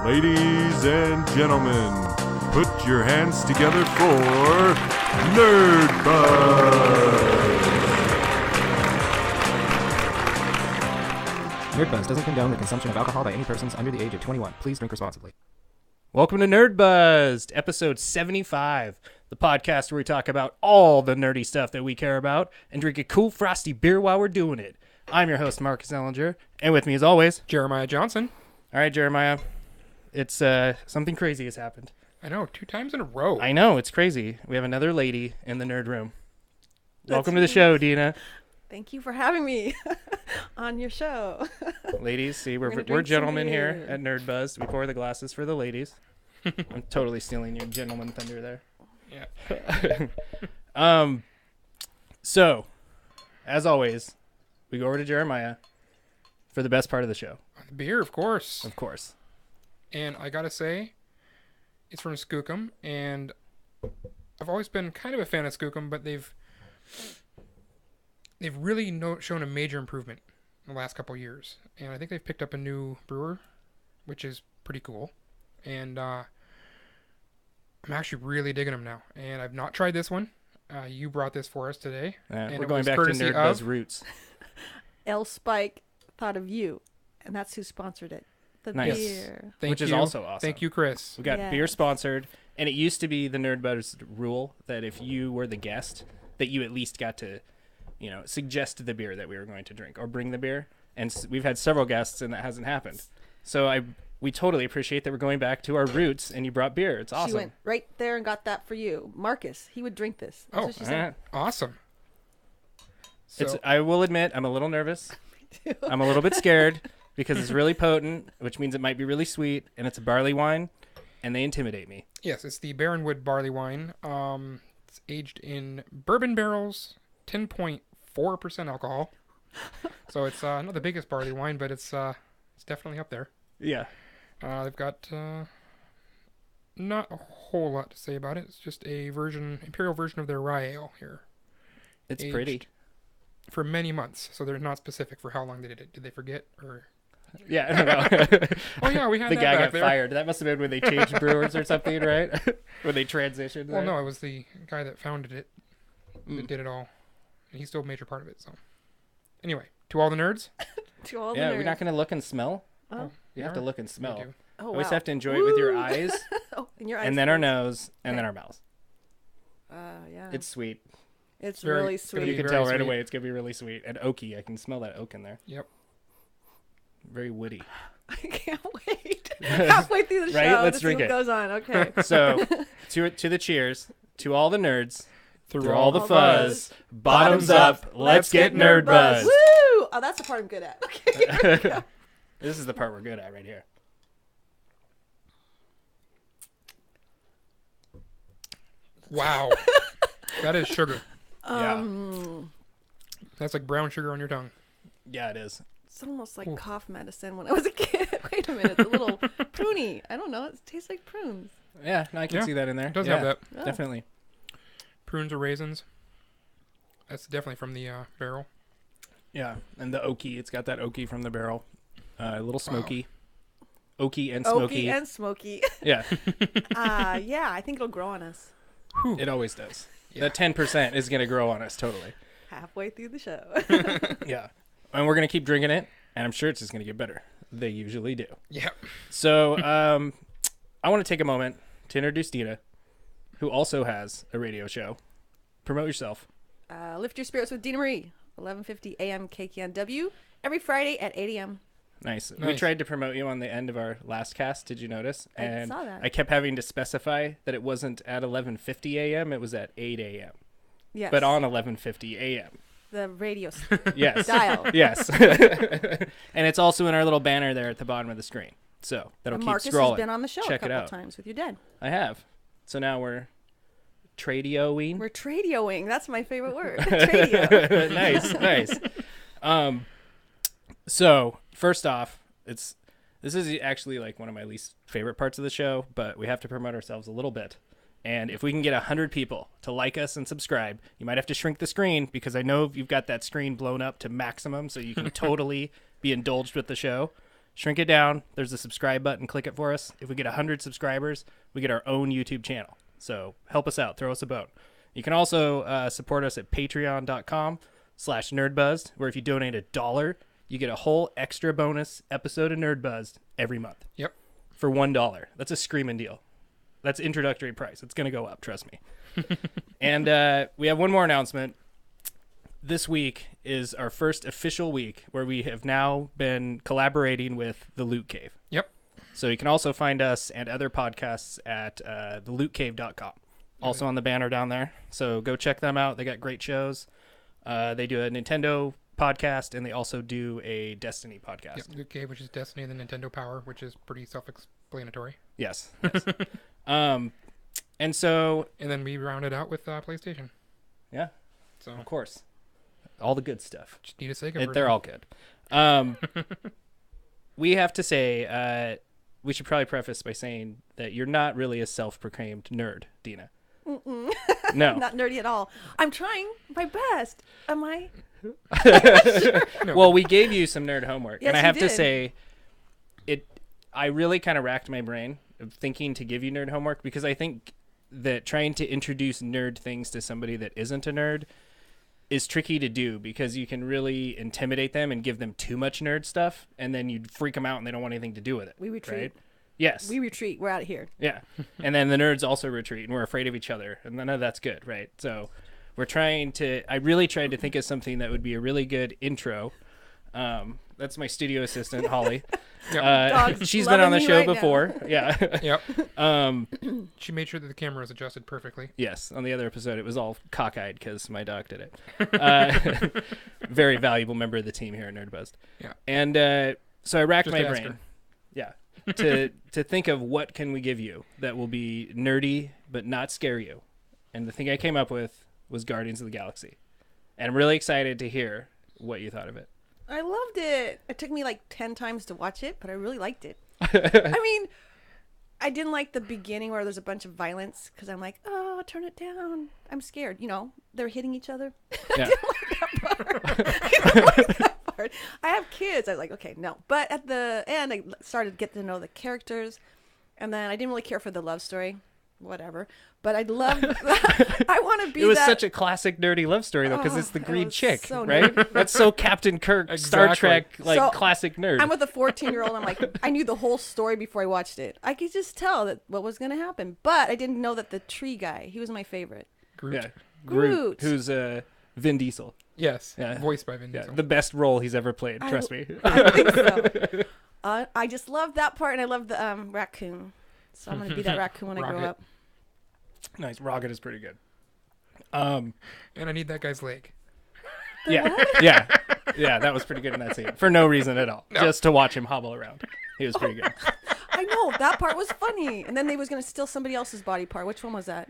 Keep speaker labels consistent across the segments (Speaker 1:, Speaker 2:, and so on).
Speaker 1: Ladies and gentlemen, put your hands together for Nerdbuzzed!
Speaker 2: Nerdbuzzed doesn't condone the consumption of alcohol by any persons under the age of 21. Please drink responsibly.
Speaker 3: Welcome to Nerdbuzzed, episode 75, the podcast where we talk about all the nerdy stuff that we care about and drink a cool frosty beer while we're doing it. I'm your host, Marcus Ellinger, and with me as always,
Speaker 4: Jeremiah Johnson.
Speaker 3: All right, Jeremiah, it's something crazy has happened.
Speaker 4: I know, 2 times in a row.
Speaker 3: I know, it's crazy. We have another lady in the nerd room. Welcome to the show, Dena.
Speaker 5: Thank you for having me on your show.
Speaker 3: Ladies, see, we're
Speaker 5: drink some
Speaker 3: gentlemen
Speaker 5: beer.
Speaker 3: here at Nerdbuzzed. We pour the glasses for the ladies. I'm totally stealing your gentleman thunder there.
Speaker 4: Yeah.
Speaker 3: So, as always, we go over to Jeremiah for the best part of the show.
Speaker 4: Beer, of course.
Speaker 3: Of course.
Speaker 4: And I gotta say, it's from Skookum, and I've always been kind of a fan of Skookum, but they've really shown a major improvement in the last couple years. And I think they've picked up a new brewer, which is pretty cool. And I'm actually really digging them now. And I've not tried this one. You brought this for us today.
Speaker 3: And
Speaker 4: we're
Speaker 3: going back to Nerdbuzzed roots.
Speaker 5: L Spike thought of you, and that's who sponsored it. The
Speaker 3: Nice.
Speaker 5: beer.
Speaker 3: Which is also awesome.
Speaker 4: Thank you, Chris.
Speaker 3: We got
Speaker 5: Yes.
Speaker 3: beer sponsored, and it used to be the Nerdbuzzed rule that if you were the guest, that you at least got to, suggest the beer that we were going to drink or bring the beer. And we've had several guests, and that hasn't happened. So we totally appreciate that we're going back to our roots, and you brought beer. It's awesome.
Speaker 5: She went right there and got that for you. Marcus, he would drink this. That's
Speaker 4: Oh,
Speaker 5: what she said.
Speaker 4: Awesome. So,
Speaker 3: I will admit, I'm a little nervous. I'm a little bit scared because it's really potent, which means it might be really sweet, and it's a barley wine, and they intimidate me.
Speaker 4: yes, it's the Barrenwood barley wine. It's aged in bourbon barrels, 10.4% alcohol. So it's not the biggest barley wine, but it's definitely up there.
Speaker 3: Yeah.
Speaker 4: They've got not a whole lot to say about it. It's just a imperial version of their rye ale here.
Speaker 3: It's
Speaker 4: Aged
Speaker 3: pretty.
Speaker 4: For many months, so they're not specific for how long they did it. Did they forget or?
Speaker 3: Yeah, I don't know.
Speaker 4: Oh yeah, we had
Speaker 3: The
Speaker 4: that
Speaker 3: guy
Speaker 4: back
Speaker 3: got
Speaker 4: there.
Speaker 3: fired. That must have been when they changed brewers or something, right? When they transitioned.
Speaker 4: Well,
Speaker 3: right?
Speaker 4: no, it was the guy that founded it that did it all, and he's still a major part of it. So, anyway, to all the nerds.
Speaker 5: To all the
Speaker 3: Yeah,
Speaker 5: nerds.
Speaker 3: we're not going to look and smell.
Speaker 5: Oh,
Speaker 3: You have to look and smell.
Speaker 4: do.
Speaker 3: You
Speaker 5: oh
Speaker 3: always
Speaker 5: wow.
Speaker 3: have to enjoy it with your
Speaker 5: Woo!
Speaker 3: eyes,
Speaker 5: Oh, and your eyes.
Speaker 3: and then our
Speaker 5: please.
Speaker 3: nose, and
Speaker 5: Okay.
Speaker 3: then our mouth.
Speaker 5: Yeah.
Speaker 3: It's sweet.
Speaker 5: It's
Speaker 4: very-
Speaker 5: really
Speaker 4: it's gonna
Speaker 5: sweet.
Speaker 3: You can
Speaker 4: very
Speaker 3: tell right
Speaker 4: sweet.
Speaker 3: away it's going to be really sweet. And oaky. I can smell that oak in there.
Speaker 4: Yep.
Speaker 3: Very woody.
Speaker 5: I can't wait. Halfway through the
Speaker 3: Right?
Speaker 5: show
Speaker 3: Let's
Speaker 5: to
Speaker 3: drink
Speaker 5: see
Speaker 3: it.
Speaker 5: what goes on. Okay.
Speaker 3: So, to the cheers, to all the nerds, through all the
Speaker 5: all
Speaker 3: fuzz,
Speaker 5: fuzz,
Speaker 3: bottoms up, let's get nerd buzzed.
Speaker 5: Woo! Oh, that's the part I'm good at. Okay.
Speaker 3: This is the part we're good at right here.
Speaker 4: Wow. That is sugar.
Speaker 3: Yeah.
Speaker 4: That's like brown sugar on your tongue.
Speaker 3: Yeah, it is.
Speaker 5: It's almost like cough medicine when I was a kid. Wait a minute. It's a little pruny. I don't know. It tastes like prunes.
Speaker 3: Yeah, no, I can
Speaker 4: Yeah,
Speaker 3: see that in there.
Speaker 4: It does
Speaker 3: Yeah,
Speaker 4: have that.
Speaker 5: Oh.
Speaker 3: Definitely.
Speaker 4: Prunes or raisins. That's definitely from the barrel.
Speaker 3: Yeah, and the oaky, it's got that oaky from the barrel. A little smoky. Oaky and
Speaker 5: Oaky
Speaker 3: smoky.
Speaker 5: and smoky.
Speaker 3: Yeah,
Speaker 5: Yeah, I think it'll grow on us
Speaker 3: it always does.
Speaker 4: Yeah.
Speaker 3: That 10% is going to grow on us, totally.
Speaker 5: halfway through the show.
Speaker 3: Yeah. And we're going to keep drinking it, and I'm sure it's just going to get better. They usually do.
Speaker 4: Yeah.
Speaker 3: So, I want to take a moment to introduce Dena, who also has a radio show. Promote yourself.
Speaker 5: Lift Your Spirits with Dena Marie, 11:50 a.m. KKNW, every Friday at 8 a.m.
Speaker 3: Nice. We
Speaker 4: Nice.
Speaker 3: tried to promote you on the end of our last cast. Did you notice?
Speaker 5: I
Speaker 3: And
Speaker 5: saw that.
Speaker 3: I kept having to specify that it wasn't at 11:50 a.m. It was at 8 a.m.
Speaker 5: Yes.
Speaker 3: But on 11:50 a.m.
Speaker 5: the radio
Speaker 3: Yes.
Speaker 5: dial.
Speaker 3: Yes. And it's also in our little banner there at the bottom of the screen. So that'll
Speaker 5: And
Speaker 3: keep
Speaker 5: Marcus
Speaker 3: scrolling.
Speaker 5: has been on the show
Speaker 3: Check
Speaker 5: a
Speaker 3: it
Speaker 5: couple
Speaker 3: out.
Speaker 5: times with your dad.
Speaker 3: I have. So now we're tradioing.
Speaker 5: We're tradioing. That's my favorite word. Tradio.
Speaker 3: Nice. So first off, this is actually like one of my least favorite parts of the show, but we have to promote ourselves a little bit. And if we can get 100 people to like us and subscribe, you might have to shrink the screen because I know you've got that screen blown up to maximum, so you can totally be indulged with the show. Shrink it down. There's a subscribe button. Click it for us. If we get 100 subscribers, we get our own YouTube channel. So help us out. Throw us a bone. You can also support us at patreon.com/nerdbuzzed, where if you donate $1, you get a whole extra bonus episode of Nerdbuzzed every month.
Speaker 4: Yep.
Speaker 3: For $1. That's a screaming deal. That's introductory price. It's going to go up, trust me. And we have one more announcement. This week is our first official week where we have now been collaborating with The Loot Cave.
Speaker 4: Yep.
Speaker 3: So you can also find us and other podcasts at thelootcave.com. Also on the banner down there. So go check them out. They got great shows. They do a Nintendo podcast, and they also do a Destiny podcast.
Speaker 4: Yep. Luke Cage, which is Destiny, and the Nintendo Power, which is pretty self-explanatory.
Speaker 3: Yes. And so...
Speaker 4: And then we rounded out with PlayStation.
Speaker 3: Yeah.
Speaker 4: So
Speaker 3: Of course. All the good stuff.
Speaker 4: just need a Sega.
Speaker 3: They're all good. We have to say, we should probably preface by saying that you're not really a self-proclaimed nerd, Dena.
Speaker 5: Mm-mm.
Speaker 3: No.
Speaker 5: Not nerdy at all. I'm trying my best. Am I?
Speaker 4: No.
Speaker 3: Well, we gave you some nerd homework,
Speaker 5: Yes,
Speaker 3: and I
Speaker 5: you
Speaker 3: have to
Speaker 5: did.
Speaker 3: say, I really kind of racked my brain of thinking to give you nerd homework, because I think that trying to introduce nerd things to somebody that isn't a nerd is tricky to do, because you can really intimidate them and give them too much nerd stuff, and then you'd freak them out and they don't want anything to do with it.
Speaker 5: We retreat.
Speaker 3: Right? Yes.
Speaker 5: We retreat. We're out of here.
Speaker 3: Yeah. And then the nerds also retreat, and we're afraid of each other, and none of that's good, right? So I really tried to think of something that would be a really good intro. That's my studio assistant, Holly.
Speaker 5: Dog's
Speaker 3: She's been on the
Speaker 5: loving me
Speaker 3: show
Speaker 5: right now.
Speaker 3: before. Yeah.
Speaker 4: Yep. She made sure that the camera was adjusted perfectly.
Speaker 3: Yes. On the other episode, it was all cockeyed because my dog did it. Very valuable member of the team here at Nerdbuzzed.
Speaker 4: Yeah.
Speaker 3: And so I racked
Speaker 4: Just
Speaker 3: my
Speaker 4: ask
Speaker 3: brain.
Speaker 4: her.
Speaker 3: Yeah. to think of what can we give you that will be nerdy but not scare you. And the thing I came up with was Guardians of the Galaxy. And I'm really excited to hear what you thought of it.
Speaker 5: I loved it. It took me like 10 times to watch it, but I really liked it. I mean, I didn't like the beginning where there's a bunch of violence, because I'm like, oh, turn it down. I'm scared. You know, they're hitting each other.
Speaker 3: Yeah.
Speaker 5: I didn't like that part. I have kids. I was like, okay, no. But at the end, I started to get to know the characters, and then I didn't really care for the love story. Whatever. But I love I want to be
Speaker 3: It was
Speaker 5: that.
Speaker 3: such a classic nerdy love story, though, because
Speaker 5: Oh,
Speaker 3: it's the
Speaker 5: it
Speaker 3: green
Speaker 5: was
Speaker 3: chick,
Speaker 5: so
Speaker 3: right?
Speaker 5: nerdy.
Speaker 3: That's so Captain Kirk, Star
Speaker 4: Exactly.
Speaker 3: Trek, like
Speaker 5: So,
Speaker 3: classic nerd.
Speaker 5: I'm with a 14-year-old. I'm like, I knew the whole story before I watched it. I could just tell that what was going to happen. But I didn't know that the tree guy, he was my favorite.
Speaker 4: Groot.
Speaker 3: Yeah.
Speaker 5: Groot.
Speaker 3: Who's Vin Diesel.
Speaker 4: Yes.
Speaker 3: Yeah.
Speaker 4: Voiced by Vin
Speaker 3: Yeah,
Speaker 4: Diesel.
Speaker 3: the best role he's ever played, trust me.
Speaker 5: I think so. I just love that part, and I love the raccoon. So I'm going to be that raccoon when I grow
Speaker 4: Rocket.
Speaker 5: up.
Speaker 3: Nice. Rocket is pretty good.
Speaker 4: And I need that guy's leg.
Speaker 3: Yeah, that was pretty good in that scene. For no reason at all. Just to watch him hobble around. He was pretty good.
Speaker 5: I know. That part was funny. And then they was going to steal somebody else's body part. Which one was that?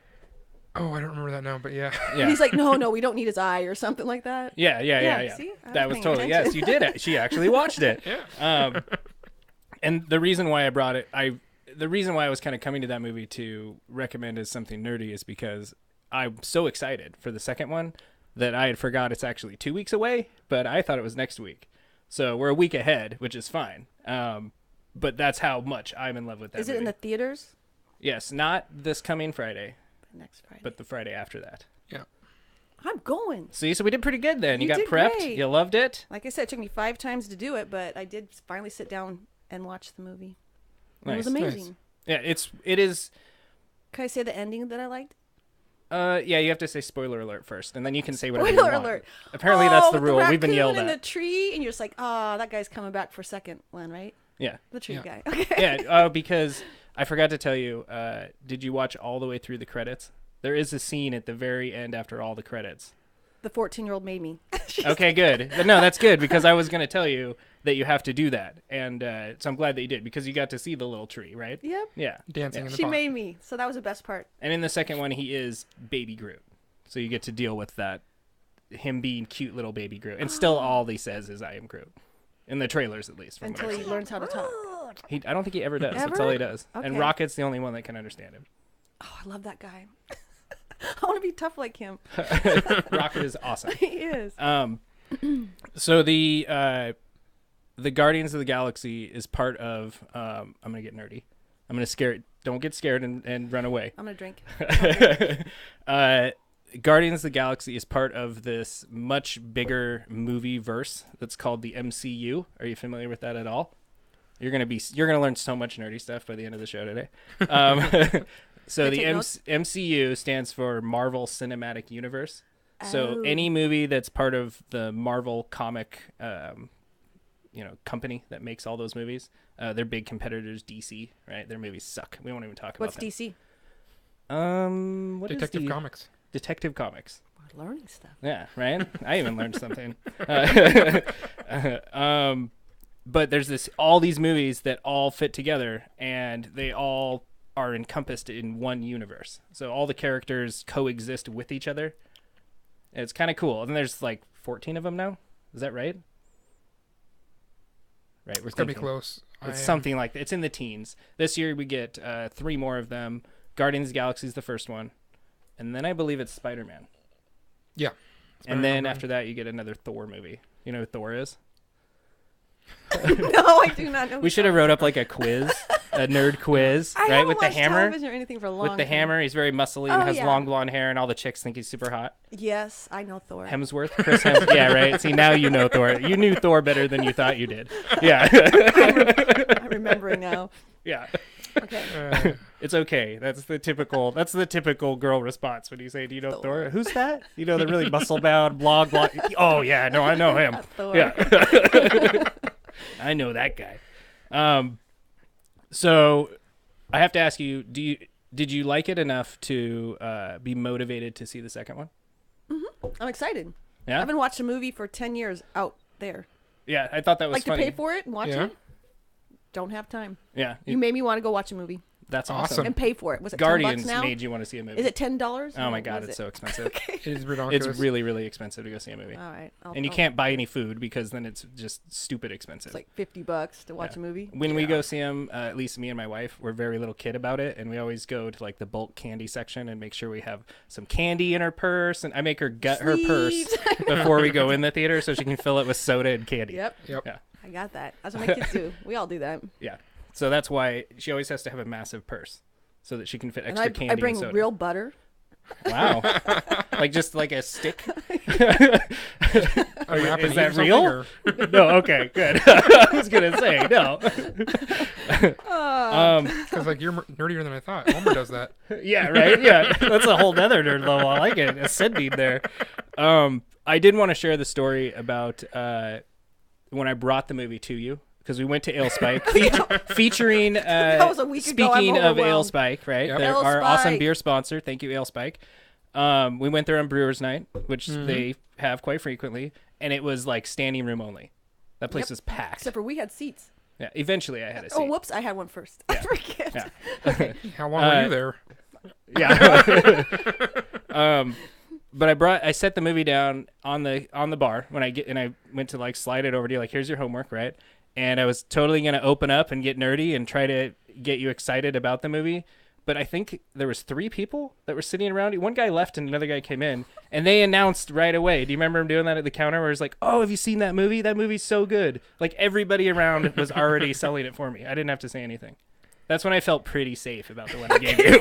Speaker 4: Oh, I don't remember that now, but yeah.
Speaker 5: And
Speaker 3: Yeah.
Speaker 5: he's like, no, we don't need his eye or something like that.
Speaker 3: Yeah.
Speaker 5: See? I
Speaker 3: That
Speaker 5: was
Speaker 3: was
Speaker 5: paying
Speaker 3: totally, yes,
Speaker 5: attention.
Speaker 3: you did it. She actually watched it.
Speaker 4: Yeah.
Speaker 3: And the reason why I brought it, the reason why I was kind of coming to that movie to recommend as something nerdy is because I'm so excited for the second one that I had forgot it's actually 2 weeks away, but I thought it was next week. So we're a week ahead, which is fine. But that's how much I'm in love with that
Speaker 5: Is it
Speaker 3: movie.
Speaker 5: in the theaters?
Speaker 3: Yes, not this coming Friday,
Speaker 5: Next Friday.
Speaker 3: but the Friday after that.
Speaker 4: Yeah.
Speaker 5: I'm going.
Speaker 3: See, so we did pretty good then. You
Speaker 5: You
Speaker 3: got
Speaker 5: did
Speaker 3: prepped.
Speaker 5: great.
Speaker 3: You loved it.
Speaker 5: Like I said, it took me 5 times to do it, but I did finally sit down and watch the movie. It was
Speaker 3: Nice.
Speaker 5: amazing.
Speaker 3: Yeah, it is.
Speaker 5: Can I say the ending that I liked?
Speaker 3: Yeah, you have to say spoiler alert first, and then you can say whatever you
Speaker 5: Spoiler
Speaker 3: want.
Speaker 5: alert.
Speaker 3: Apparently, that's the
Speaker 5: with
Speaker 3: rule. We've been
Speaker 5: raccoon
Speaker 3: yelled
Speaker 5: in the
Speaker 3: at.
Speaker 5: tree, and you're just like, oh, that guy's coming back for second one, right?
Speaker 3: Yeah,
Speaker 5: The tree
Speaker 4: Yeah.
Speaker 5: guy. Okay.
Speaker 3: yeah. Because I forgot to tell you. Did you watch all the way through the credits? There is a scene at the very end after all the credits.
Speaker 5: The 14-year-old made me.
Speaker 3: Okay, good. No, that's good because I was going to tell you that you have to do that, and so I'm glad that you did because you got to see the little tree, right?
Speaker 5: Yep.
Speaker 3: Yeah.
Speaker 4: Dancing
Speaker 3: Yeah.
Speaker 4: in the
Speaker 5: She
Speaker 4: pond.
Speaker 5: made me. So that was the best part.
Speaker 3: And in the second one, he is Baby Groot, so you get to deal with that, him being cute little Baby Groot, and still all he says is "I am Groot," in the trailers at least. From what
Speaker 5: Until
Speaker 3: I've
Speaker 5: he
Speaker 3: seen.
Speaker 5: learns how to talk.
Speaker 3: I don't think he ever does. That's
Speaker 5: Ever?
Speaker 3: all he does. And
Speaker 5: Okay.
Speaker 3: Rocket's the only one that can understand him.
Speaker 5: Oh, I love that guy. I want to be tough like him.
Speaker 3: Rocket is awesome.
Speaker 5: He is.
Speaker 3: So the the Guardians of the Galaxy is part of. I'm gonna get nerdy. I'm gonna scare. Don't get scared and run away.
Speaker 5: I'm gonna drink.
Speaker 3: Guardians of the Galaxy is part of this much bigger movie verse that's called the MCU. Are you familiar with that at all? You're gonna learn so much nerdy stuff by the end of the show today. So the MCU stands for Marvel Cinematic Universe. So any movie that's part of the Marvel comic, company that makes all those movies, their big competitors, DC, right? Their movies suck. We won't even talk about
Speaker 5: What's DC?
Speaker 3: What is
Speaker 4: Detective Comics.
Speaker 3: Detective Comics.
Speaker 5: We're learning stuff.
Speaker 3: Yeah, right. I even learned something. But there's all these movies that all fit together, and they all are encompassed in one universe. So all the characters coexist with each other. It's kind of cool. And there's like 14 of them now. Is that right? Right, we're
Speaker 4: Gonna be close.
Speaker 3: It's something like that. It's in the teens. This year we get 3 more of them. Guardians of the Galaxy is the first one. And then I believe it's Spider-Man.
Speaker 4: Yeah.
Speaker 3: And then after that, you get another Thor movie. You know who Thor is?
Speaker 5: No, I do not know.
Speaker 3: We should have wrote up like a quiz, a nerd quiz,
Speaker 5: I
Speaker 3: right?
Speaker 5: haven't
Speaker 3: With the
Speaker 5: watched
Speaker 3: hammer.
Speaker 5: television or anything for a long
Speaker 3: With the
Speaker 5: time.
Speaker 3: hammer, he's very muscly and
Speaker 5: Oh,
Speaker 3: has
Speaker 5: yeah.
Speaker 3: long blonde hair, and all the chicks think he's super hot.
Speaker 5: Yes, I know Thor.
Speaker 3: Hemsworth, Chris Hemsworth. Yeah, right. See, now you know Thor. You knew Thor better than you thought you did. Yeah.
Speaker 5: I'm remembering now.
Speaker 3: Yeah.
Speaker 5: Okay.
Speaker 3: It's okay. That's the typical girl response when you say, "Do you know Thor? Who's that?" You know, the really muscle bound, blog. Oh yeah, no, I know him.
Speaker 5: Thor.
Speaker 3: Yeah. I know that guy. So I have to ask you, did you like it enough to be motivated to see the second one?
Speaker 5: I'm excited.
Speaker 3: Yeah.
Speaker 5: I haven't watched a movie for 10 years out there.
Speaker 3: Yeah, I thought that was
Speaker 5: Like
Speaker 3: funny.
Speaker 5: to pay for it and watch
Speaker 4: Yeah.
Speaker 5: it. Don't have time.
Speaker 3: Yeah,
Speaker 5: You made me want to go watch a movie
Speaker 3: that's
Speaker 4: Awesome.
Speaker 3: awesome.
Speaker 5: and pay for it. Was it
Speaker 3: Guardians
Speaker 5: $10 now?
Speaker 3: made you want to see a movie.
Speaker 5: Is it $10?
Speaker 3: Oh my god, it's so expensive.
Speaker 5: Okay.
Speaker 4: It is ridiculous.
Speaker 3: It's really, really expensive to go see a movie.
Speaker 5: All right.
Speaker 3: And you can't buy any food because then it's just stupid expensive.
Speaker 5: It's like $50 to watch
Speaker 3: Yeah.
Speaker 5: a movie.
Speaker 3: When we go see them, at least me and my wife, we're very little kid about it, and we always go to like the bulk candy section and make sure we have some candy in her purse, and I make her gut her purse
Speaker 5: Sweet.
Speaker 3: before we go in the theater so she can fill it with soda and candy.
Speaker 5: Yep.
Speaker 3: Yeah.
Speaker 5: I got that. That's what my kids do. We all do that.
Speaker 3: Yeah. So that's why she always has to have a massive purse so that she can fit
Speaker 5: And
Speaker 3: extra candy
Speaker 5: I bring
Speaker 3: and soda.
Speaker 5: real butter.
Speaker 3: Wow. Like just like a stick?
Speaker 4: Are you
Speaker 3: Is that real?
Speaker 4: Or?
Speaker 3: No, okay, good. I was going to say, no.
Speaker 4: Because like you're nerdier than I thought. Homer does that.
Speaker 3: Yeah, right? Yeah. That's a whole nother nerd level. I like it. A Sydney there. I did want to share the story about when I brought the movie to you. Because we went to Ale Spike, featuring,
Speaker 5: That was a week ago. I'm
Speaker 3: speaking of Ale
Speaker 5: overwhelmed.
Speaker 3: Spike, right?
Speaker 4: Yep.
Speaker 3: They're
Speaker 5: Ale
Speaker 3: our awesome
Speaker 5: Spike.
Speaker 3: beer sponsor. Thank you, Ale Spike. We went there on Brewers Night, which they have quite frequently, and it was like standing room only. That place
Speaker 5: Yep.
Speaker 3: was packed.
Speaker 5: Except for we had seats.
Speaker 3: Yeah, eventually I had a seat.
Speaker 5: Oh, whoops. I had one first. I forget.
Speaker 3: Yeah.
Speaker 4: How long were you there?
Speaker 3: Yeah. But I set the movie down on the bar when I went to like slide it over to you, like, here's your homework, right? And I was totally gonna open up and get nerdy and try to get you excited about the movie. But I think there was 3 people that were sitting around you. One guy left and another guy came in, and they announced right away. Do you remember him doing that at the counter where it's like, "Oh, have you seen that movie? That movie's so good." Like everybody around was already selling it for me. I didn't have to say anything. That's when I felt pretty safe about the one I gave you.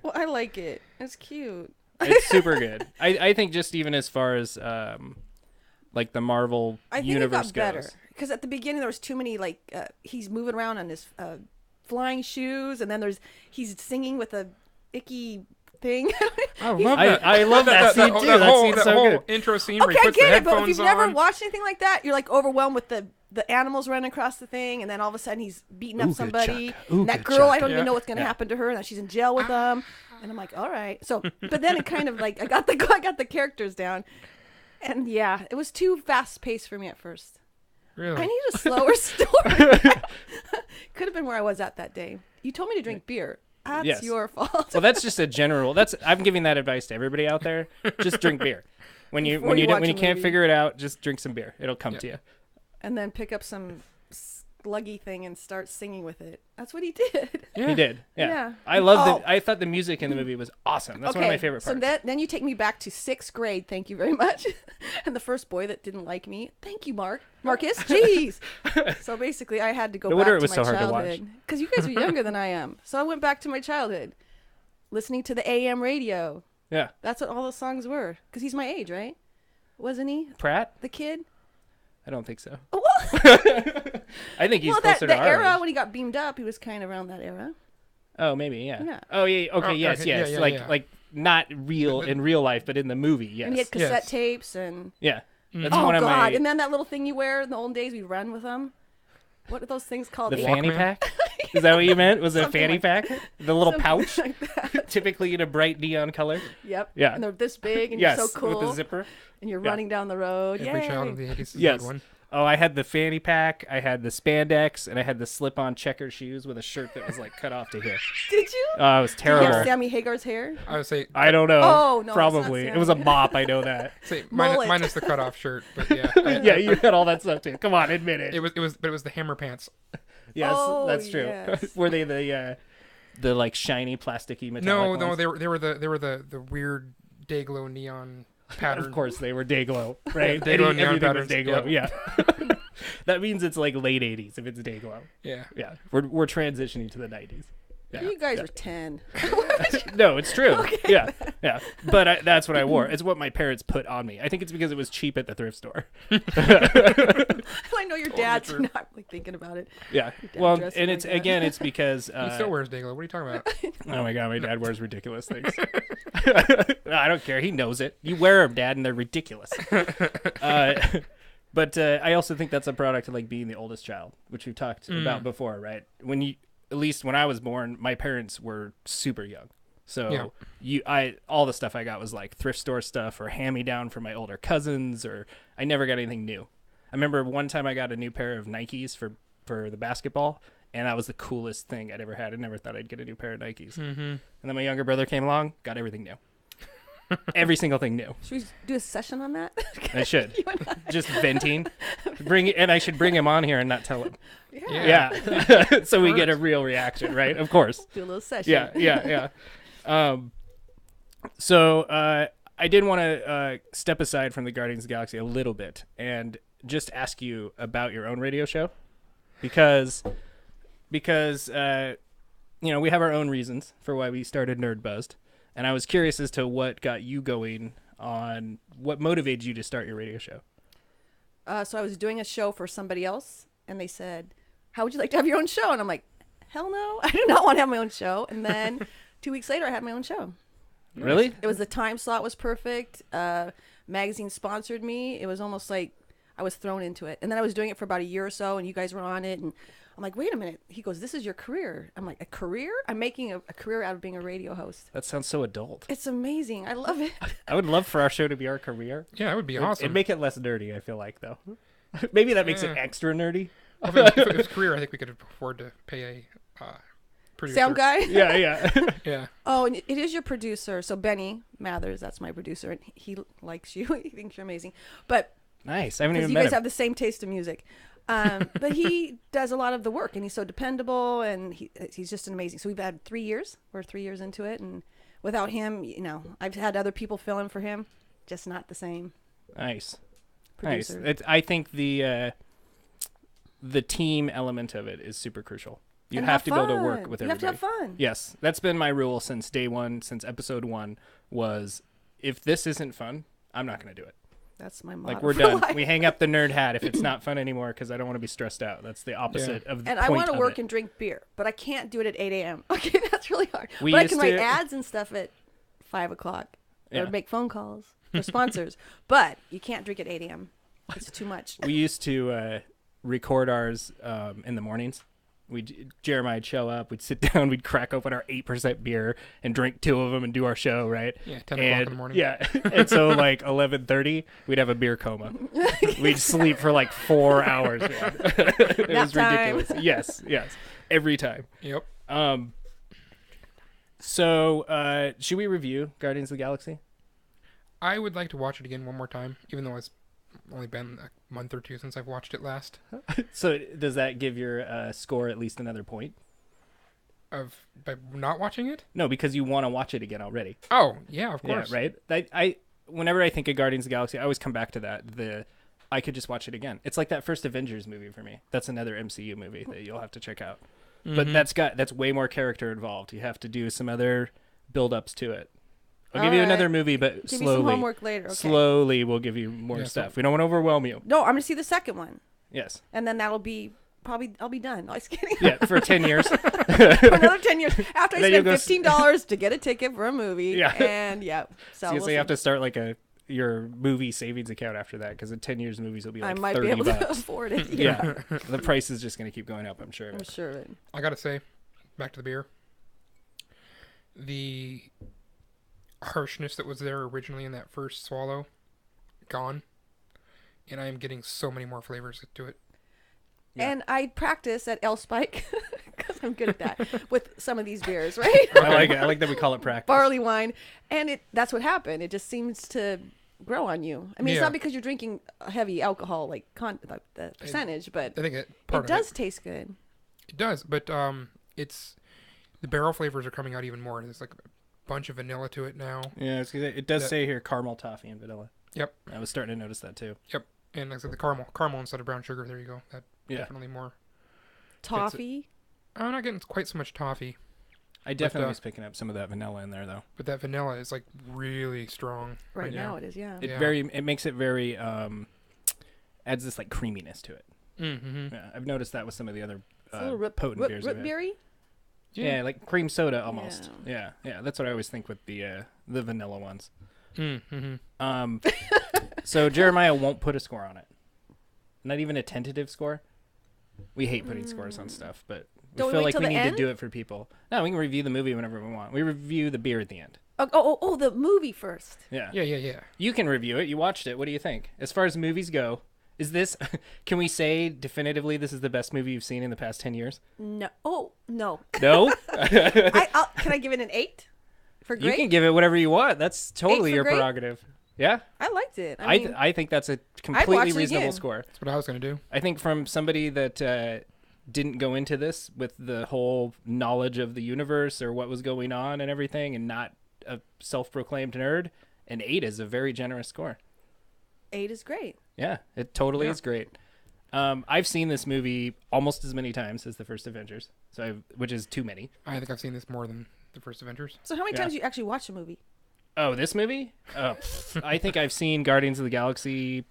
Speaker 5: Well, I like it. It's cute.
Speaker 3: It's super good. I think just even as far as like the Marvel
Speaker 5: I think
Speaker 3: universe
Speaker 5: it got
Speaker 3: goes.
Speaker 5: better. Because at the beginning there was too many, like, he's moving around on his flying shoes, and then he's singing with a icky thing.
Speaker 4: I love
Speaker 3: I-
Speaker 4: that.
Speaker 3: I love that scene, too. That scene's so
Speaker 4: whole
Speaker 3: good.
Speaker 4: intro scene where
Speaker 5: Okay,
Speaker 4: he
Speaker 5: I
Speaker 4: puts the
Speaker 5: get it, but if
Speaker 4: headphones
Speaker 5: you've never
Speaker 4: on.
Speaker 5: watched anything like that, you're like overwhelmed with the animals running across the thing, and then all of a sudden he's beating up
Speaker 3: Ooga
Speaker 5: somebody.
Speaker 3: chaka,
Speaker 5: And that
Speaker 3: ooga
Speaker 5: girl, I don't
Speaker 4: chaka.
Speaker 5: even know what's gonna
Speaker 3: Yeah.
Speaker 5: happen to her, and that she's in jail with them. And I'm like, all right. So, but then it kind of like I got the characters down, and yeah, it was too fast paced for me at first.
Speaker 4: Really?
Speaker 5: I need a slower story. Could have been where I was at that day. You told me to drink beer. That's
Speaker 3: Yes.
Speaker 5: your fault.
Speaker 3: Well, that's just a general. I'm giving that advice to everybody out there. Just drink beer. When
Speaker 5: Before you watch
Speaker 3: when you
Speaker 5: a
Speaker 3: can't
Speaker 5: movie.
Speaker 3: figure it out, just drink some beer. It'll come to you.
Speaker 5: And then pick up some luggy thing and start singing with it. That's what he did.
Speaker 4: Yeah.
Speaker 3: He did. Yeah.
Speaker 5: Yeah.
Speaker 3: I loved
Speaker 5: Oh.
Speaker 3: I thought the music in the movie was awesome. That's one of my favorite parts.
Speaker 5: So then you take me back to 6th grade. Thank you very much. And the first boy that didn't like me. Thank you, Marcus. Jeez. So basically, I had to go
Speaker 3: No
Speaker 5: back
Speaker 3: wonder
Speaker 5: to
Speaker 3: it was
Speaker 5: my
Speaker 3: so hard to watch.
Speaker 5: childhood because you guys are younger than I am. So I went back to my childhood, listening to the AM radio.
Speaker 3: Yeah.
Speaker 5: That's what all the songs were. Because he's my age, right? Wasn't he?
Speaker 3: Pratt?
Speaker 5: The kid?
Speaker 3: I don't think so.
Speaker 5: Oh, well,
Speaker 3: I think he's
Speaker 5: well
Speaker 3: closer
Speaker 5: the
Speaker 3: to our
Speaker 5: era
Speaker 3: age.
Speaker 5: when he got beamed up, he was kind of around that era.
Speaker 3: Oh, maybe, yeah.
Speaker 5: Yeah.
Speaker 3: Oh, yeah. Okay,
Speaker 4: Oh,
Speaker 3: yes,
Speaker 4: okay,
Speaker 3: yes.
Speaker 4: yeah,
Speaker 3: like
Speaker 4: yeah.
Speaker 3: not real in real life, but in the movie, yes.
Speaker 5: And he had cassette
Speaker 4: Yes.
Speaker 5: tapes and...
Speaker 3: Yeah. That's
Speaker 5: Oh,
Speaker 3: one of
Speaker 5: God.
Speaker 3: my
Speaker 5: And then that little thing you wear in the old days, we'd run with them. What are those things called?
Speaker 3: the
Speaker 5: The
Speaker 3: fanny
Speaker 4: Walkman?
Speaker 3: pack. Is that what you meant? Was it a
Speaker 5: Something
Speaker 3: fanny
Speaker 5: like
Speaker 3: pack? The little
Speaker 5: Something
Speaker 3: pouch,
Speaker 5: like that.
Speaker 3: typically in a bright neon color.
Speaker 5: Yep.
Speaker 3: Yeah.
Speaker 5: And they're this big and
Speaker 3: Yes,
Speaker 5: you're so cool.
Speaker 3: with the zipper.
Speaker 5: And you're
Speaker 3: Yeah.
Speaker 5: running down the road.
Speaker 4: Every
Speaker 5: Yay.
Speaker 4: child of the 80s is
Speaker 3: Yes.
Speaker 4: a good one.
Speaker 3: Oh, I had the fanny pack, I had the spandex, and I had the slip-on checker shoes with a shirt that was like cut off to here.
Speaker 5: Did you?
Speaker 3: Oh, it was
Speaker 5: Did you have
Speaker 3: terrible.
Speaker 5: Sammy Hagar's hair?
Speaker 4: I would say,
Speaker 3: I don't know.
Speaker 5: Oh, no, it's not
Speaker 3: Probably. It was a
Speaker 5: Sammy.
Speaker 3: mop, I know that.
Speaker 5: Mullet.
Speaker 4: minus the cutoff shirt, but yeah.
Speaker 3: Yeah, you had all that stuff too. Come on, admit it.
Speaker 4: It was the hammer pants.
Speaker 3: Yes,
Speaker 5: Oh,
Speaker 3: that's true.
Speaker 5: yes.
Speaker 3: Were they the like shiny plasticky metallic
Speaker 4: No,
Speaker 3: ones?
Speaker 4: they were the weird Dayglow neon pattern.
Speaker 3: Of course they were Dayglow, right?
Speaker 4: Dayglow neon
Speaker 3: Everything was
Speaker 4: patterns,
Speaker 3: Dayglow. Yeah. That means it's like late 80s if it's Dayglow.
Speaker 4: Yeah.
Speaker 3: Yeah. We're transitioning to the 90s. Yeah.
Speaker 5: You guys are 10.
Speaker 3: No, it's true. Yeah. Yeah. But that's what I wore. It's what my parents put on me. I think it's because it was cheap at the thrift store.
Speaker 5: I know your dad's
Speaker 4: true.
Speaker 5: not like thinking about it.
Speaker 3: Yeah.
Speaker 5: dad
Speaker 3: Well,
Speaker 5: dressed
Speaker 3: and
Speaker 5: like
Speaker 3: it's
Speaker 5: that.
Speaker 3: again, it's because
Speaker 4: He still wears Dayglow. What are you talking about?
Speaker 3: oh my god, my dad wears ridiculous things. I don't care. He knows it. You wear them, Dad, and they're ridiculous. But I also think that's a product of like being the oldest child, which we've talked about before, right? At least when I was born, my parents were super young. So all the stuff I got was like thrift store stuff or hand-me-down from my older cousins, or I never got anything new. I remember one time I got a new pair of Nikes for the basketball, and that was the coolest thing I'd ever had. I never thought I'd get a new pair of Nikes. Mm-hmm. And then my younger brother came along, got everything new. Every single thing new.
Speaker 5: Should we do a session on that?
Speaker 3: I should. Just venting. And I should bring him on here and not tell him. Yeah. So we get a real reaction, right? Of course.
Speaker 5: Do a little session.
Speaker 3: Yeah. So I did want to step aside from the Guardians of the Galaxy a little bit and just ask you about your own radio show, because we have our own reasons for why we started Nerdbuzzed, and I was curious as to what got you going on, what motivated you to start your radio show.
Speaker 5: So I was doing a show for somebody else, and they said, "How would you like to have your own show?" And I'm like, "Hell no, I do not want to have my own show." And then 2 weeks later, I had my own show.
Speaker 3: Really?
Speaker 5: It was the time slot was perfect. Magazine sponsored me. It was almost like I was thrown into it. And then I was doing it for about a year or so, and you guys were on it. And I'm like, wait a minute. He goes, "This is your career." I'm like, a career? I'm making a career out of being a radio host.
Speaker 3: That sounds so adult.
Speaker 5: It's amazing. I love it.
Speaker 3: I would love for our show to be our career.
Speaker 4: Yeah, that would be awesome.
Speaker 3: It'd make it less nerdy, I feel like, though. Maybe that makes it extra nerdy.
Speaker 4: If it was career, I think we could afford to pay a producer.
Speaker 5: Sound guy?
Speaker 3: Yeah.
Speaker 4: Yeah.
Speaker 5: Oh, and it is your producer. So Benny Mathers, that's my producer, and he likes you. He thinks you're amazing. But
Speaker 3: Nice. I haven't
Speaker 5: because
Speaker 3: even
Speaker 5: you
Speaker 3: met
Speaker 5: guys
Speaker 3: him.
Speaker 5: have the same taste in music. But he does a lot of the work, and he's so dependable, and he's just an amazing. So we've had 3 years. We're 3 years into it, and without him, I've had other people fill in for him, just not the same.
Speaker 3: Nice.
Speaker 5: Producer.
Speaker 3: Nice. I think the team element of it is super crucial. You
Speaker 5: And
Speaker 3: have to be able to
Speaker 5: fun.
Speaker 3: work with
Speaker 5: You have
Speaker 3: everybody.
Speaker 5: to have fun.
Speaker 3: Yes, that's been my rule since day one, since episode 1, was if this isn't fun, I'm not going to do it.
Speaker 5: That's my motto.
Speaker 3: Like, we're
Speaker 5: for
Speaker 3: done.
Speaker 5: life.
Speaker 3: We hang up the nerd hat if it's not fun anymore, because I don't want to be stressed out. That's the opposite of the
Speaker 5: And
Speaker 3: point
Speaker 5: I want to
Speaker 3: of
Speaker 5: work
Speaker 3: it.
Speaker 5: and drink beer, but I can't do it at 8 a.m. Okay, that's really hard.
Speaker 3: We
Speaker 5: but I
Speaker 3: used
Speaker 5: can write
Speaker 3: to-
Speaker 5: ads and stuff at 5 o'clock
Speaker 3: Yeah.
Speaker 5: or make phone calls for sponsors. But you can't drink at 8 a.m. It's too much.
Speaker 3: We used to record ours in the mornings. Jeremiah'd show up, we'd sit down, we'd crack open our 8% beer and drink 2 of them and do our show, right?
Speaker 4: Yeah, 10 o'clock in the morning.
Speaker 3: Yeah, and so like 11:30, we'd have a beer coma. We'd sleep for like 4 hours. Man. It
Speaker 5: Nap
Speaker 3: was
Speaker 5: time.
Speaker 3: ridiculous. Yes, every time.
Speaker 4: Yep.
Speaker 3: So should we review Guardians of the Galaxy?
Speaker 4: I would like to watch it again one more time, even though it's only been a month or two since I've watched it last.
Speaker 3: So does that give your score at least another point?
Speaker 4: By not watching it?
Speaker 3: No, because you want to watch it again already.
Speaker 4: Oh, yeah, of course.
Speaker 3: Yeah, right? I whenever I think of Guardians of the Galaxy, I always come back to that. I could just watch it again. It's like that first Avengers movie for me. That's another MCU movie that you'll have to check out. But that's way more character involved. You have to do some other build-ups to it. I'll give you another movie, but
Speaker 5: Give
Speaker 3: slowly.
Speaker 5: me some homework later. Okay.
Speaker 3: Slowly, we'll give you more stuff. We don't want to overwhelm you.
Speaker 5: No, I'm gonna see the second one,
Speaker 3: Yes.
Speaker 5: and then that'll be probably I'll be done. No, I was kidding.
Speaker 3: Yeah, for 10 years.
Speaker 5: For another 10 years after I
Speaker 3: Then you'll
Speaker 5: spent
Speaker 3: go
Speaker 5: $15 to get a ticket for a movie.
Speaker 3: Yeah.
Speaker 5: And so
Speaker 3: So
Speaker 5: we'll
Speaker 3: you have
Speaker 5: see.
Speaker 3: to start like your movie savings account after that, because in 10 years movies will be like
Speaker 5: I might be
Speaker 3: 30
Speaker 5: able to
Speaker 3: bucks.
Speaker 5: afford it.
Speaker 3: Yeah. The price is just going to keep going up, I'm sure.
Speaker 5: I'm sure of it.
Speaker 4: I gotta say, back to the beer. The harshness that was there originally in that first swallow, gone. And I am getting so many more flavors to it.
Speaker 3: Yeah.
Speaker 5: And I practice at L Spike because I'm good at that with some of these beers, right?
Speaker 3: I like it. I like that we call it practice.
Speaker 5: Barley wine, and that's what happened. It just seems to grow on you. I mean, it's
Speaker 4: Yeah.
Speaker 5: not because you're drinking heavy alcohol, like the percentage, but
Speaker 4: I think
Speaker 5: it
Speaker 4: part of
Speaker 5: does taste good.
Speaker 4: It does, but it's the barrel flavors are coming out even more. There's like a bunch of vanilla to it now.
Speaker 3: Yeah, it does say here caramel, toffee, and vanilla.
Speaker 4: Yep.
Speaker 3: I was starting to notice that too.
Speaker 4: Yep. And like I said, the caramel instead of brown sugar. There you go. That definitely more.
Speaker 5: Toffee.
Speaker 4: I'm not getting quite so much toffee,
Speaker 3: I definitely was picking up some of that vanilla in there though.
Speaker 4: but that vanilla is like really strong
Speaker 5: Right now it is, yeah.
Speaker 3: It makes it very adds this like creaminess to it.
Speaker 4: Mm-hmm.
Speaker 3: Yeah, I've noticed that with some of the other
Speaker 5: It's a little
Speaker 3: potent beers.
Speaker 5: root
Speaker 3: we've had.
Speaker 5: beery.
Speaker 3: Yeah, like cream soda almost. Yeah, that's what I always think with the vanilla ones.
Speaker 4: Mm-hmm.
Speaker 3: So Jeremiah won't put a score on it. Not even a tentative score. We hate putting scores on stuff, but we
Speaker 5: Don't we
Speaker 3: feel
Speaker 5: wait
Speaker 3: like
Speaker 5: till
Speaker 3: we
Speaker 5: the
Speaker 3: need
Speaker 5: end?
Speaker 3: to do it for people. No, we can review the movie whenever we want. We review the beer at the end.
Speaker 5: Oh, the movie first.
Speaker 3: Yeah.
Speaker 4: Yeah.
Speaker 3: You can review it. You watched it. What do you think? As far as movies go, is this, can we say definitively this is the best movie you've seen in the past 10 years?
Speaker 5: No. Oh, no.
Speaker 3: No?
Speaker 5: Can I give it an 8 for great?
Speaker 3: You can give it whatever you want. That's totally
Speaker 5: for
Speaker 3: your
Speaker 5: great?
Speaker 3: prerogative. Yeah?
Speaker 5: I liked it. I mean,
Speaker 3: I think that's a
Speaker 5: watch
Speaker 3: completely
Speaker 5: it
Speaker 3: reasonable
Speaker 5: again.
Speaker 3: score.
Speaker 4: That's what I was gonna do.
Speaker 3: I think from somebody that didn't go into this with the whole knowledge of the universe or what was going on and everything, and not a self-proclaimed nerd, an 8 is a very generous score.
Speaker 5: 8 is great.
Speaker 3: Yeah, it totally is great. I've seen this movie almost as many times as the first Avengers, which is too many.
Speaker 4: I think I've seen this more than the first Avengers.
Speaker 5: So how many times you actually watch a movie?
Speaker 3: Oh, this movie? I think I've seen Guardians of the Galaxy,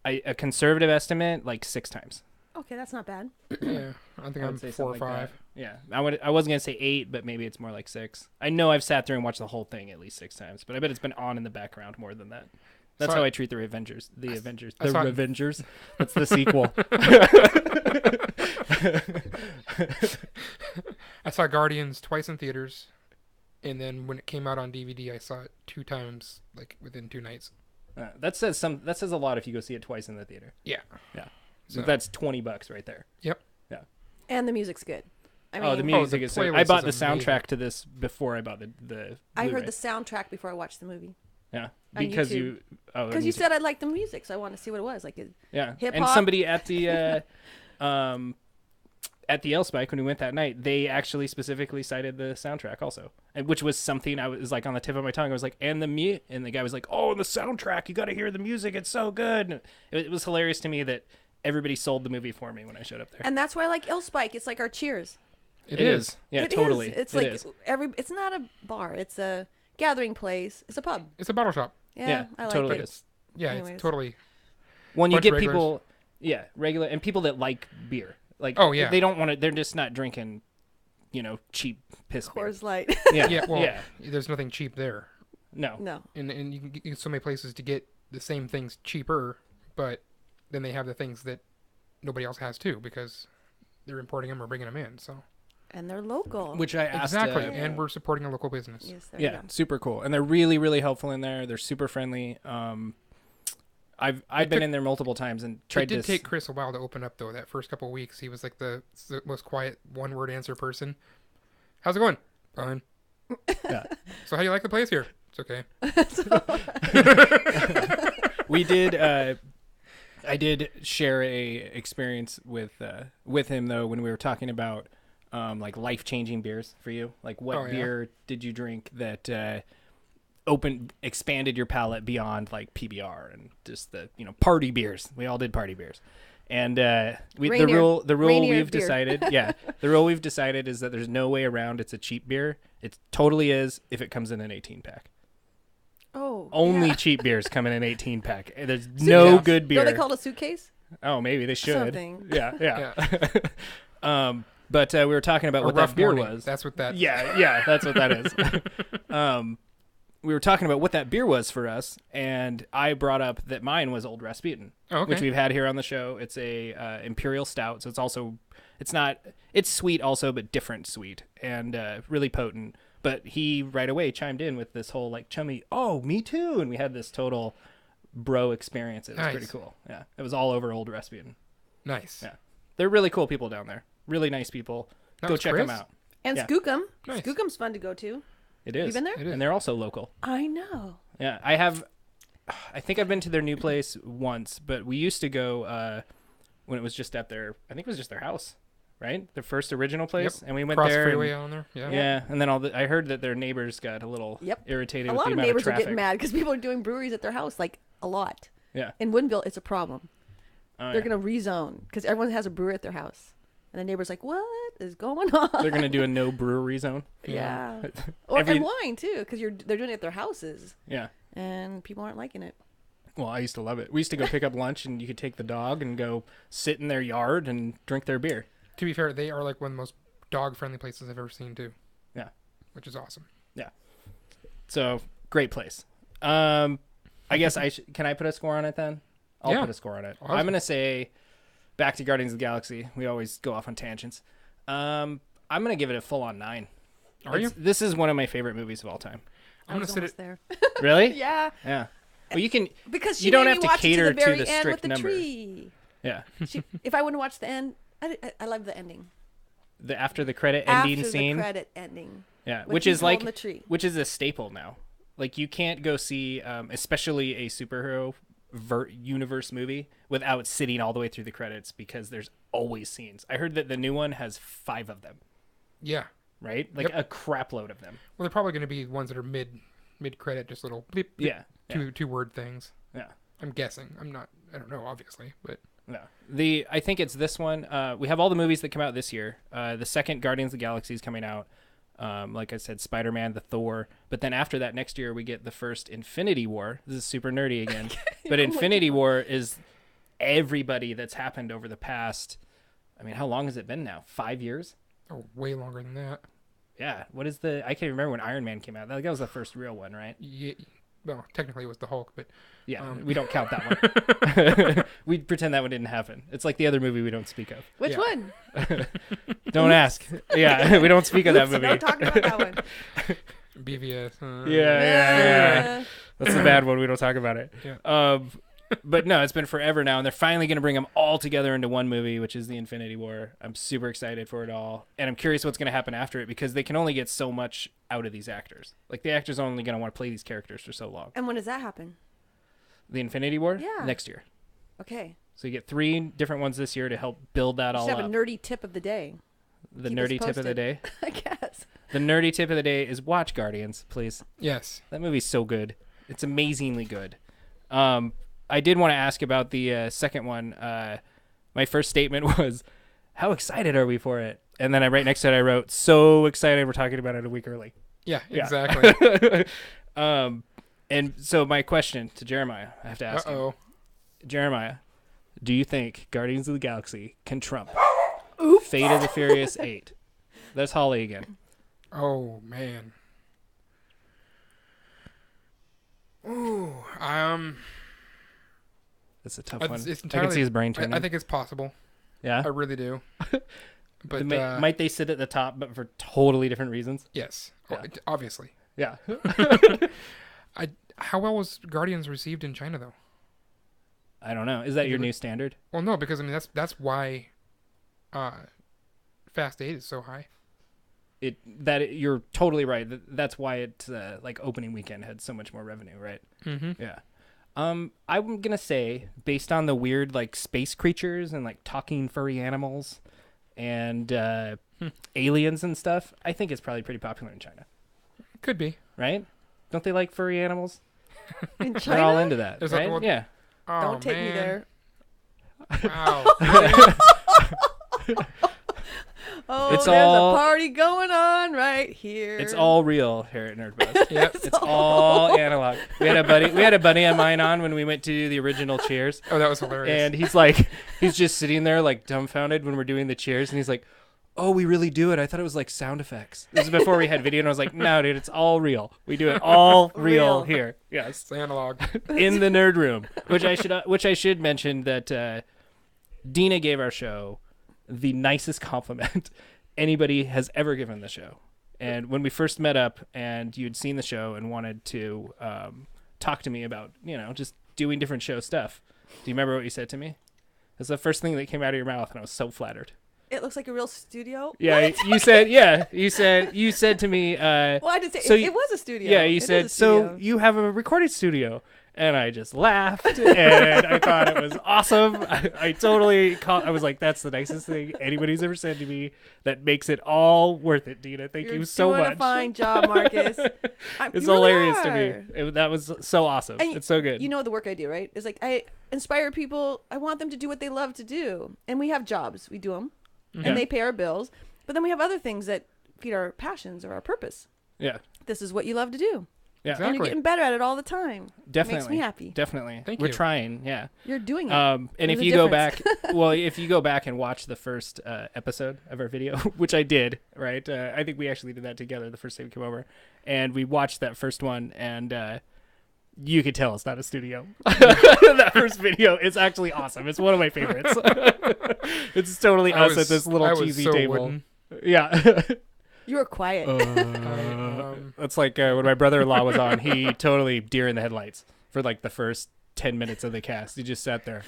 Speaker 3: a conservative estimate, like 6 times.
Speaker 5: Okay, that's not bad.
Speaker 4: Yeah, I think
Speaker 3: I
Speaker 4: I'm
Speaker 3: would say
Speaker 4: 4 or
Speaker 3: something like
Speaker 4: 5.
Speaker 3: that. Yeah, I wasn't gonna say 8, but maybe it's more like 6. I know I've sat there and watched the whole thing at least 6 times, but I bet it's been on in the background more than that. That's
Speaker 4: So
Speaker 3: how I treat the Avengers. The Avengers.
Speaker 4: I saw it-
Speaker 3: Avengers. That's the sequel.
Speaker 4: I saw Guardians twice in theaters, and then when it came out on DVD, I saw it 2 times, like within 2 nights.
Speaker 3: That says a lot if you go see it twice in the theater.
Speaker 4: Yeah.
Speaker 3: Yeah. So
Speaker 4: So-
Speaker 3: that's $20 right there.
Speaker 4: Yep.
Speaker 5: And the music's good. I mean,
Speaker 3: The music
Speaker 4: the
Speaker 3: is. I
Speaker 4: playlist
Speaker 3: bought the
Speaker 4: is amazing.
Speaker 3: soundtrack to this before I bought the
Speaker 5: I heard
Speaker 3: Blu-ray.
Speaker 5: the soundtrack before I watched the movie.
Speaker 3: Yeah,
Speaker 5: on
Speaker 3: because
Speaker 5: YouTube.
Speaker 3: you. Oh,
Speaker 5: Because you said I liked the music, so I wanted to see what it was. Like,
Speaker 3: Yeah,
Speaker 5: hip
Speaker 3: and
Speaker 5: hop.
Speaker 3: somebody at the at the L Spike when we went that night, they actually specifically cited the soundtrack also, which was something I was like on the tip of my tongue. I was like, and the guy was like, oh, the soundtrack, you got to hear the music, it's so good. And it was hilarious to me that everybody sold the movie for me when I showed up there.
Speaker 5: and that's why I like L Spike. It's like our Cheers.
Speaker 4: It is.
Speaker 3: Yeah,
Speaker 5: It
Speaker 3: totally.
Speaker 5: is. It's
Speaker 3: It
Speaker 5: like
Speaker 3: is.
Speaker 5: it's not a bar. It's a gathering place. It's a pub.
Speaker 4: It's a bottle shop.
Speaker 5: Yeah, I like
Speaker 3: totally
Speaker 5: it.
Speaker 3: is.
Speaker 4: Yeah,
Speaker 5: Anyways.
Speaker 4: it's totally.
Speaker 3: When you
Speaker 4: Bunch
Speaker 3: get
Speaker 4: of regulars.
Speaker 3: people, regular and people that like beer, like
Speaker 4: Oh, yeah.
Speaker 3: they don't want to. They're just not drinking, cheap piss beer.
Speaker 5: Coors Light.
Speaker 3: Yeah,
Speaker 4: Yeah, well,
Speaker 3: yeah,
Speaker 4: there's nothing cheap there.
Speaker 3: no,
Speaker 5: No.
Speaker 4: And you can get so many places to get the same things cheaper, but then they have the things that nobody else has too because they're importing them or bringing them in. So
Speaker 5: And they're local.
Speaker 3: Which I asked.
Speaker 4: exactly, and we're supporting a local business.
Speaker 5: Yes, there you
Speaker 3: Yeah,
Speaker 5: go.
Speaker 3: super cool, and they're really, really helpful in there. They're super friendly. I've been in there multiple times and
Speaker 4: It
Speaker 3: tried
Speaker 4: did
Speaker 3: to.
Speaker 4: take Chris a while to open up though. That first couple of weeks, he was like the most quiet one-word answer person. How's it going? Fine.
Speaker 3: Yeah.
Speaker 4: So how do you like the place here? It's okay.
Speaker 3: we we did. I did share a experience with him though when we were talking about like life-changing beers for you. Like what beer did you drink that expanded your palate beyond like PBR and just the party beers. We all did party beers. And the rule
Speaker 5: Rainier
Speaker 3: we've
Speaker 5: beer.
Speaker 3: decided, the rule we've decided is that there's no way around it's a cheap beer. It totally is if it comes in an 18-pack.
Speaker 5: Oh.
Speaker 3: Only
Speaker 5: yeah.
Speaker 3: cheap beers come in an 18-pack. There's no good beer.
Speaker 5: Don't they call it a suitcase?
Speaker 3: Oh, maybe they should.
Speaker 5: Something.
Speaker 3: Yeah. But we were talking about
Speaker 4: A
Speaker 3: what
Speaker 4: rough
Speaker 3: that beer
Speaker 4: morning.
Speaker 3: was.
Speaker 4: That's what that.
Speaker 3: Yeah, that's what that is. We were talking about what that beer was for us, and I brought up that mine was Old Rasputin,
Speaker 4: Oh, okay.
Speaker 3: which we've had here on the show. It's a imperial stout, so it's sweet also, but different sweet and really potent. But he right away chimed in with this whole like chummy, oh, me too, and we had this total bro experience. It was
Speaker 4: Nice.
Speaker 3: pretty cool. Yeah, it was all over Old Rasputin.
Speaker 4: Nice.
Speaker 3: Yeah, they're really cool people down there. Really nice people.
Speaker 4: That
Speaker 3: Go
Speaker 4: was
Speaker 3: check
Speaker 4: Chris?
Speaker 3: them out.
Speaker 5: And
Speaker 3: Yeah.
Speaker 5: Skookum.
Speaker 4: Nice.
Speaker 5: Skookum's fun to go to.
Speaker 3: It is.
Speaker 5: You been there?
Speaker 4: It is.
Speaker 3: And they're also local.
Speaker 5: I know.
Speaker 3: Yeah, I think I've been to their new place once, but we used to go when it was just at their, I think it was just their house, right? Their first original place,
Speaker 4: Yep.
Speaker 3: and we went
Speaker 4: Cross
Speaker 3: there.
Speaker 4: freeway
Speaker 3: And,
Speaker 4: on there. Yeah.
Speaker 3: yeah, and then I heard that their neighbors got a little irritated
Speaker 5: A
Speaker 3: with
Speaker 5: lot
Speaker 3: the
Speaker 5: of
Speaker 3: amount
Speaker 5: neighbors
Speaker 3: of
Speaker 5: are
Speaker 3: traffic.
Speaker 5: getting mad because people are doing breweries at their house, like a lot.
Speaker 3: Yeah,
Speaker 5: In Woodinville, it's a problem.
Speaker 3: oh,
Speaker 5: They're
Speaker 3: yeah.
Speaker 5: going to rezone because everyone has a brewery at their house. And the neighbor's like, what is going on?
Speaker 3: They're gonna do a no brewery zone.
Speaker 5: Yeah.
Speaker 3: Every-
Speaker 5: And wine, too, because they're doing it at their houses.
Speaker 3: Yeah.
Speaker 5: And people aren't liking it.
Speaker 3: Well, I used to love it. We used to go pick up lunch, and you could take the dog and go sit in their yard and drink their beer.
Speaker 4: To be fair, they are like one of the most dog-friendly places I've ever seen too.
Speaker 3: Yeah.
Speaker 4: Which is awesome.
Speaker 3: So great place. I guess can I put a score on it then? I'll
Speaker 4: Yeah.
Speaker 3: put a score on it.
Speaker 4: Awesome.
Speaker 3: I'm gonna say back to Guardians of the Galaxy. We always go off on tangents. I'm gonna give it a full on 9.
Speaker 4: Are you?
Speaker 3: This is one of my favorite movies of all time.
Speaker 5: I
Speaker 4: I'm
Speaker 5: was
Speaker 4: gonna sit
Speaker 5: almost
Speaker 4: it.
Speaker 5: there.
Speaker 3: Really?
Speaker 5: Yeah.
Speaker 3: Yeah. Well, you can.
Speaker 5: Because she
Speaker 3: You don't
Speaker 5: made
Speaker 3: have
Speaker 5: me
Speaker 3: to
Speaker 5: watch it
Speaker 3: cater
Speaker 5: to the very
Speaker 3: to the
Speaker 5: end
Speaker 3: strict
Speaker 5: with the
Speaker 3: number.
Speaker 5: tree.
Speaker 3: Yeah.
Speaker 5: If I wouldn't watch the end, I love the ending.
Speaker 3: The after the credit ending
Speaker 5: After
Speaker 3: scene.
Speaker 5: the credit ending.
Speaker 3: Yeah,
Speaker 5: When
Speaker 3: which
Speaker 5: he's
Speaker 3: is like
Speaker 5: holding the tree.
Speaker 3: which is a staple now. Like you can't go see, especially a superhero universe movie without sitting all the way through the credits because there's always scenes. I heard that the new one has 5 of them,
Speaker 4: Yeah.
Speaker 3: right? Like a crap load of them.
Speaker 4: Well, they're probably going to be ones that are mid credit, just little bleep, bleep,
Speaker 3: Yeah, yeah.
Speaker 4: two word things.
Speaker 3: Yeah.
Speaker 4: I'm guessing. I don't know, obviously, but
Speaker 3: Yeah. I think it's this one. We have all the movies that come out this year. The second Guardians of the Galaxy is coming out. Like I said, Spider-Man, the Thor. But then after that, next year, we get the first Infinity War. This is super nerdy again. But Infinity War is everybody that's happened over the past, I mean, how long has it been now? 5 years?
Speaker 4: oh, way longer than that.
Speaker 3: Yeah. I can't remember when Iron Man came out. That was the first real one, right?
Speaker 4: Yeah. Well, technically it was the Hulk, but
Speaker 3: Yeah, we don't count that one. We pretend that one didn't happen. It's like the other movie we don't speak of.
Speaker 5: Which
Speaker 4: Yeah.
Speaker 5: one?
Speaker 3: Don't ask. Yeah, we don't speak of that movie.
Speaker 5: Don't talk about that one.
Speaker 4: BVS.
Speaker 3: Yeah. That's the bad one. We don't talk about it.
Speaker 4: Yeah.
Speaker 3: But no, it's been forever now, and they're finally going to bring them all together into one movie, which is the Infinity War. I'm super excited for it all, and I'm curious what's going to happen after it because they can only get so much out of these actors. Like the actors are only going to want to play these characters for so long.
Speaker 5: And when does that happen?
Speaker 3: The Infinity War,
Speaker 5: Yeah.
Speaker 3: next year.
Speaker 5: Okay.
Speaker 3: So you get 3 different ones this year to help build that all
Speaker 5: Just have
Speaker 3: up.
Speaker 5: a nerdy tip of the day.
Speaker 3: The
Speaker 5: keep us
Speaker 3: nerdy tip of the
Speaker 5: posted.
Speaker 3: day.
Speaker 5: I guess.
Speaker 3: The nerdy tip of the day is watch Guardians, please.
Speaker 4: Yes.
Speaker 3: That movie's so good. It's amazingly good. I did want to ask about the second one. My first statement was, how excited are we for it? And then right next to it, I wrote, so excited we're talking about it a week early.
Speaker 4: Yeah,
Speaker 3: Yeah.
Speaker 4: exactly.
Speaker 3: And so my question to Jeremiah, I have to ask him.
Speaker 4: Uh-oh.
Speaker 3: Jeremiah, do you think Guardians of the Galaxy can trump Fate of the Furious 8? That's Holly again.
Speaker 4: Oh, man. Ooh,
Speaker 3: That's a tough one.
Speaker 4: it's
Speaker 3: I can
Speaker 4: entirely,
Speaker 3: see his brain turning.
Speaker 4: I think it's possible.
Speaker 3: yeah?
Speaker 4: I really do. But
Speaker 3: Might they sit at the top, but for totally different reasons?
Speaker 4: yes,
Speaker 3: Yeah.
Speaker 4: obviously.
Speaker 3: Yeah.
Speaker 4: How well was Guardians received in China though?
Speaker 3: I don't know. Is that your new standard?
Speaker 4: Well, no, because I mean that's why Fast 8 is so high.
Speaker 3: You're totally right. That's why it like opening weekend had so much more revenue, right?
Speaker 4: Mm-hmm.
Speaker 3: Yeah. I'm gonna say, based on the weird like space creatures and like talking furry animals and aliens and stuff, I think it's probably pretty popular in China,
Speaker 4: Could be.
Speaker 3: right? Don't they like furry animals?
Speaker 5: In
Speaker 3: They're all
Speaker 5: China?
Speaker 3: into that,
Speaker 4: Is that
Speaker 3: right?
Speaker 4: the one-
Speaker 3: Yeah.
Speaker 4: Oh,
Speaker 5: Don't take me
Speaker 4: man.
Speaker 5: there.
Speaker 4: Wow.
Speaker 5: Oh,
Speaker 3: It's
Speaker 5: there's
Speaker 3: all-
Speaker 5: a party going on right here.
Speaker 3: It's all real here at Nerdbuzzed.
Speaker 4: Yep.
Speaker 3: It's all analog. We had a buddy of mine on when we went to the original Cheers,
Speaker 4: Oh, that was hilarious.
Speaker 3: and he's just sitting there like dumbfounded when we're doing the Cheers, and he's like, "Oh, we really do it. I thought it was like sound effects." This is before we had video, and I was like, "No, dude, it's all real. We do it all real
Speaker 5: Real.
Speaker 3: here." Yes,
Speaker 4: It's analog.
Speaker 3: in the nerd room, which I should mention that Dena gave our show the nicest compliment anybody has ever given the show. And when we first met up and you'd seen the show and wanted to talk to me about, just doing different show stuff, do you remember what you said to me? It's the first thing that came out of your mouth, and I was so flattered.
Speaker 5: It looks like a real studio.
Speaker 3: Yeah,
Speaker 5: What?
Speaker 3: you said to me,
Speaker 5: Well, I didn't say
Speaker 3: so
Speaker 5: it was a studio.
Speaker 3: yeah, you
Speaker 5: It is
Speaker 3: said,
Speaker 5: a
Speaker 3: so
Speaker 5: studio.
Speaker 3: you have a recording studio. And I just laughed, and I thought it was awesome. I totally I was like, that's the nicest thing anybody's ever said to me. That makes it all worth it, Dena. Thank
Speaker 5: You're
Speaker 3: you so
Speaker 5: doing
Speaker 3: much.
Speaker 5: A fine job, Marcus.
Speaker 3: It's
Speaker 5: You really
Speaker 3: hilarious to
Speaker 5: are.
Speaker 3: me. That was so awesome.
Speaker 5: And
Speaker 3: It's so good.
Speaker 5: You know the work I do, right? It's like I inspire people. I want them to do what they love to do, and we have jobs. We do them,
Speaker 3: Yeah.
Speaker 5: and they pay our bills. But then we have other things that feed our passions or our purpose.
Speaker 3: Yeah,
Speaker 5: This is what you love to do,
Speaker 3: yeah,
Speaker 5: and you're
Speaker 4: Exactly.
Speaker 5: getting better at it all the time.
Speaker 3: definitely.
Speaker 5: Makes me happy.
Speaker 3: Definitely,
Speaker 4: Thank
Speaker 3: we're
Speaker 4: you.
Speaker 3: trying. Yeah.
Speaker 5: You're doing it.
Speaker 3: And
Speaker 5: There's
Speaker 3: if
Speaker 5: a
Speaker 3: you go
Speaker 5: difference.
Speaker 3: back, well, if you go back and watch the first episode of our video, which I did, right? I think we actually did that together the first time we came over, and we watched that first one, and you could tell it's not a studio. That first video is actually awesome. It's one of my favorites. It's totally us at this little
Speaker 4: I
Speaker 3: TV
Speaker 4: was so
Speaker 3: table.
Speaker 4: wooden.
Speaker 3: Yeah.
Speaker 5: You were quiet.
Speaker 3: That's like when my brother-in-law was on, he totally deer in the headlights for like the first 10 minutes of the cast. He just sat there.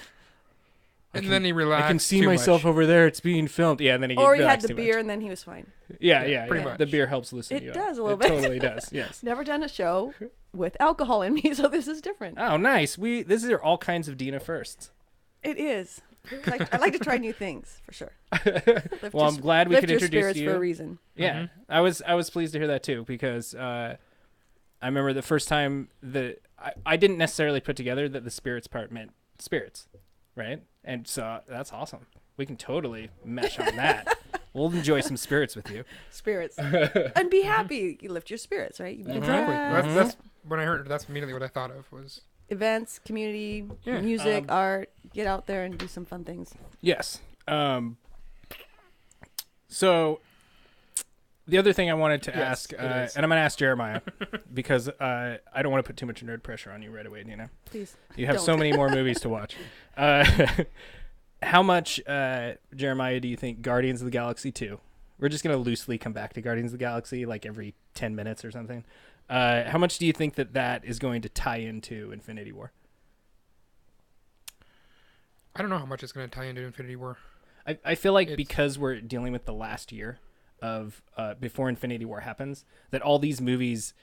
Speaker 4: And then he relaxed.
Speaker 3: I can see
Speaker 4: too
Speaker 3: myself
Speaker 4: much.
Speaker 3: over there. It's being filmed. Yeah, and then he
Speaker 5: Or he had
Speaker 3: relaxed
Speaker 5: the
Speaker 3: too much.
Speaker 5: beer, and then he was fine.
Speaker 3: Yeah,
Speaker 4: pretty
Speaker 3: yeah.
Speaker 4: much.
Speaker 3: The beer helps loosen
Speaker 5: It
Speaker 3: you up.
Speaker 5: does a little
Speaker 3: It
Speaker 5: bit.
Speaker 3: totally does. Yes.
Speaker 5: Never done a show with alcohol in me, so this is different.
Speaker 3: Oh, nice. These are all kinds of Dena firsts.
Speaker 5: It is. I like to try new things for sure.
Speaker 3: Well, I'm glad we
Speaker 5: lift
Speaker 3: could
Speaker 5: your
Speaker 3: introduce
Speaker 5: spirits
Speaker 3: you.
Speaker 5: for a reason.
Speaker 3: Yeah, I was pleased to hear that too, because I remember the first time that I didn't necessarily put together that the spirits part meant spirits, right? And so that's awesome. We can totally mesh on that. We'll enjoy some spirits with you.
Speaker 5: Spirits. And be happy. You lift your spirits, right? You be
Speaker 4: Exactly.
Speaker 5: glad.
Speaker 4: That's when I heard. That's immediately what I thought of was.
Speaker 5: Events, community,
Speaker 4: Yeah.
Speaker 5: music, art. Get out there and do some fun things.
Speaker 3: Yes. So the other thing I wanted to
Speaker 4: Yes,
Speaker 3: ask,
Speaker 4: it
Speaker 3: and
Speaker 4: is.
Speaker 3: I'm going to ask Jeremiah because I don't want to put too much nerd pressure on you right away, Dena.
Speaker 5: Please.
Speaker 3: You have so
Speaker 5: Don't.
Speaker 3: many more movies to watch. How much, Jeremiah, do you think Guardians of the Galaxy 2? We're just going to loosely come back to Guardians of the Galaxy like every 10 minutes or something. How much do you think that is going to tie into Infinity War?
Speaker 4: I don't know how much it's going to tie into Infinity War.
Speaker 3: I feel like
Speaker 4: It's-
Speaker 3: because we're dealing with the last year of before Infinity War happens, that all these movies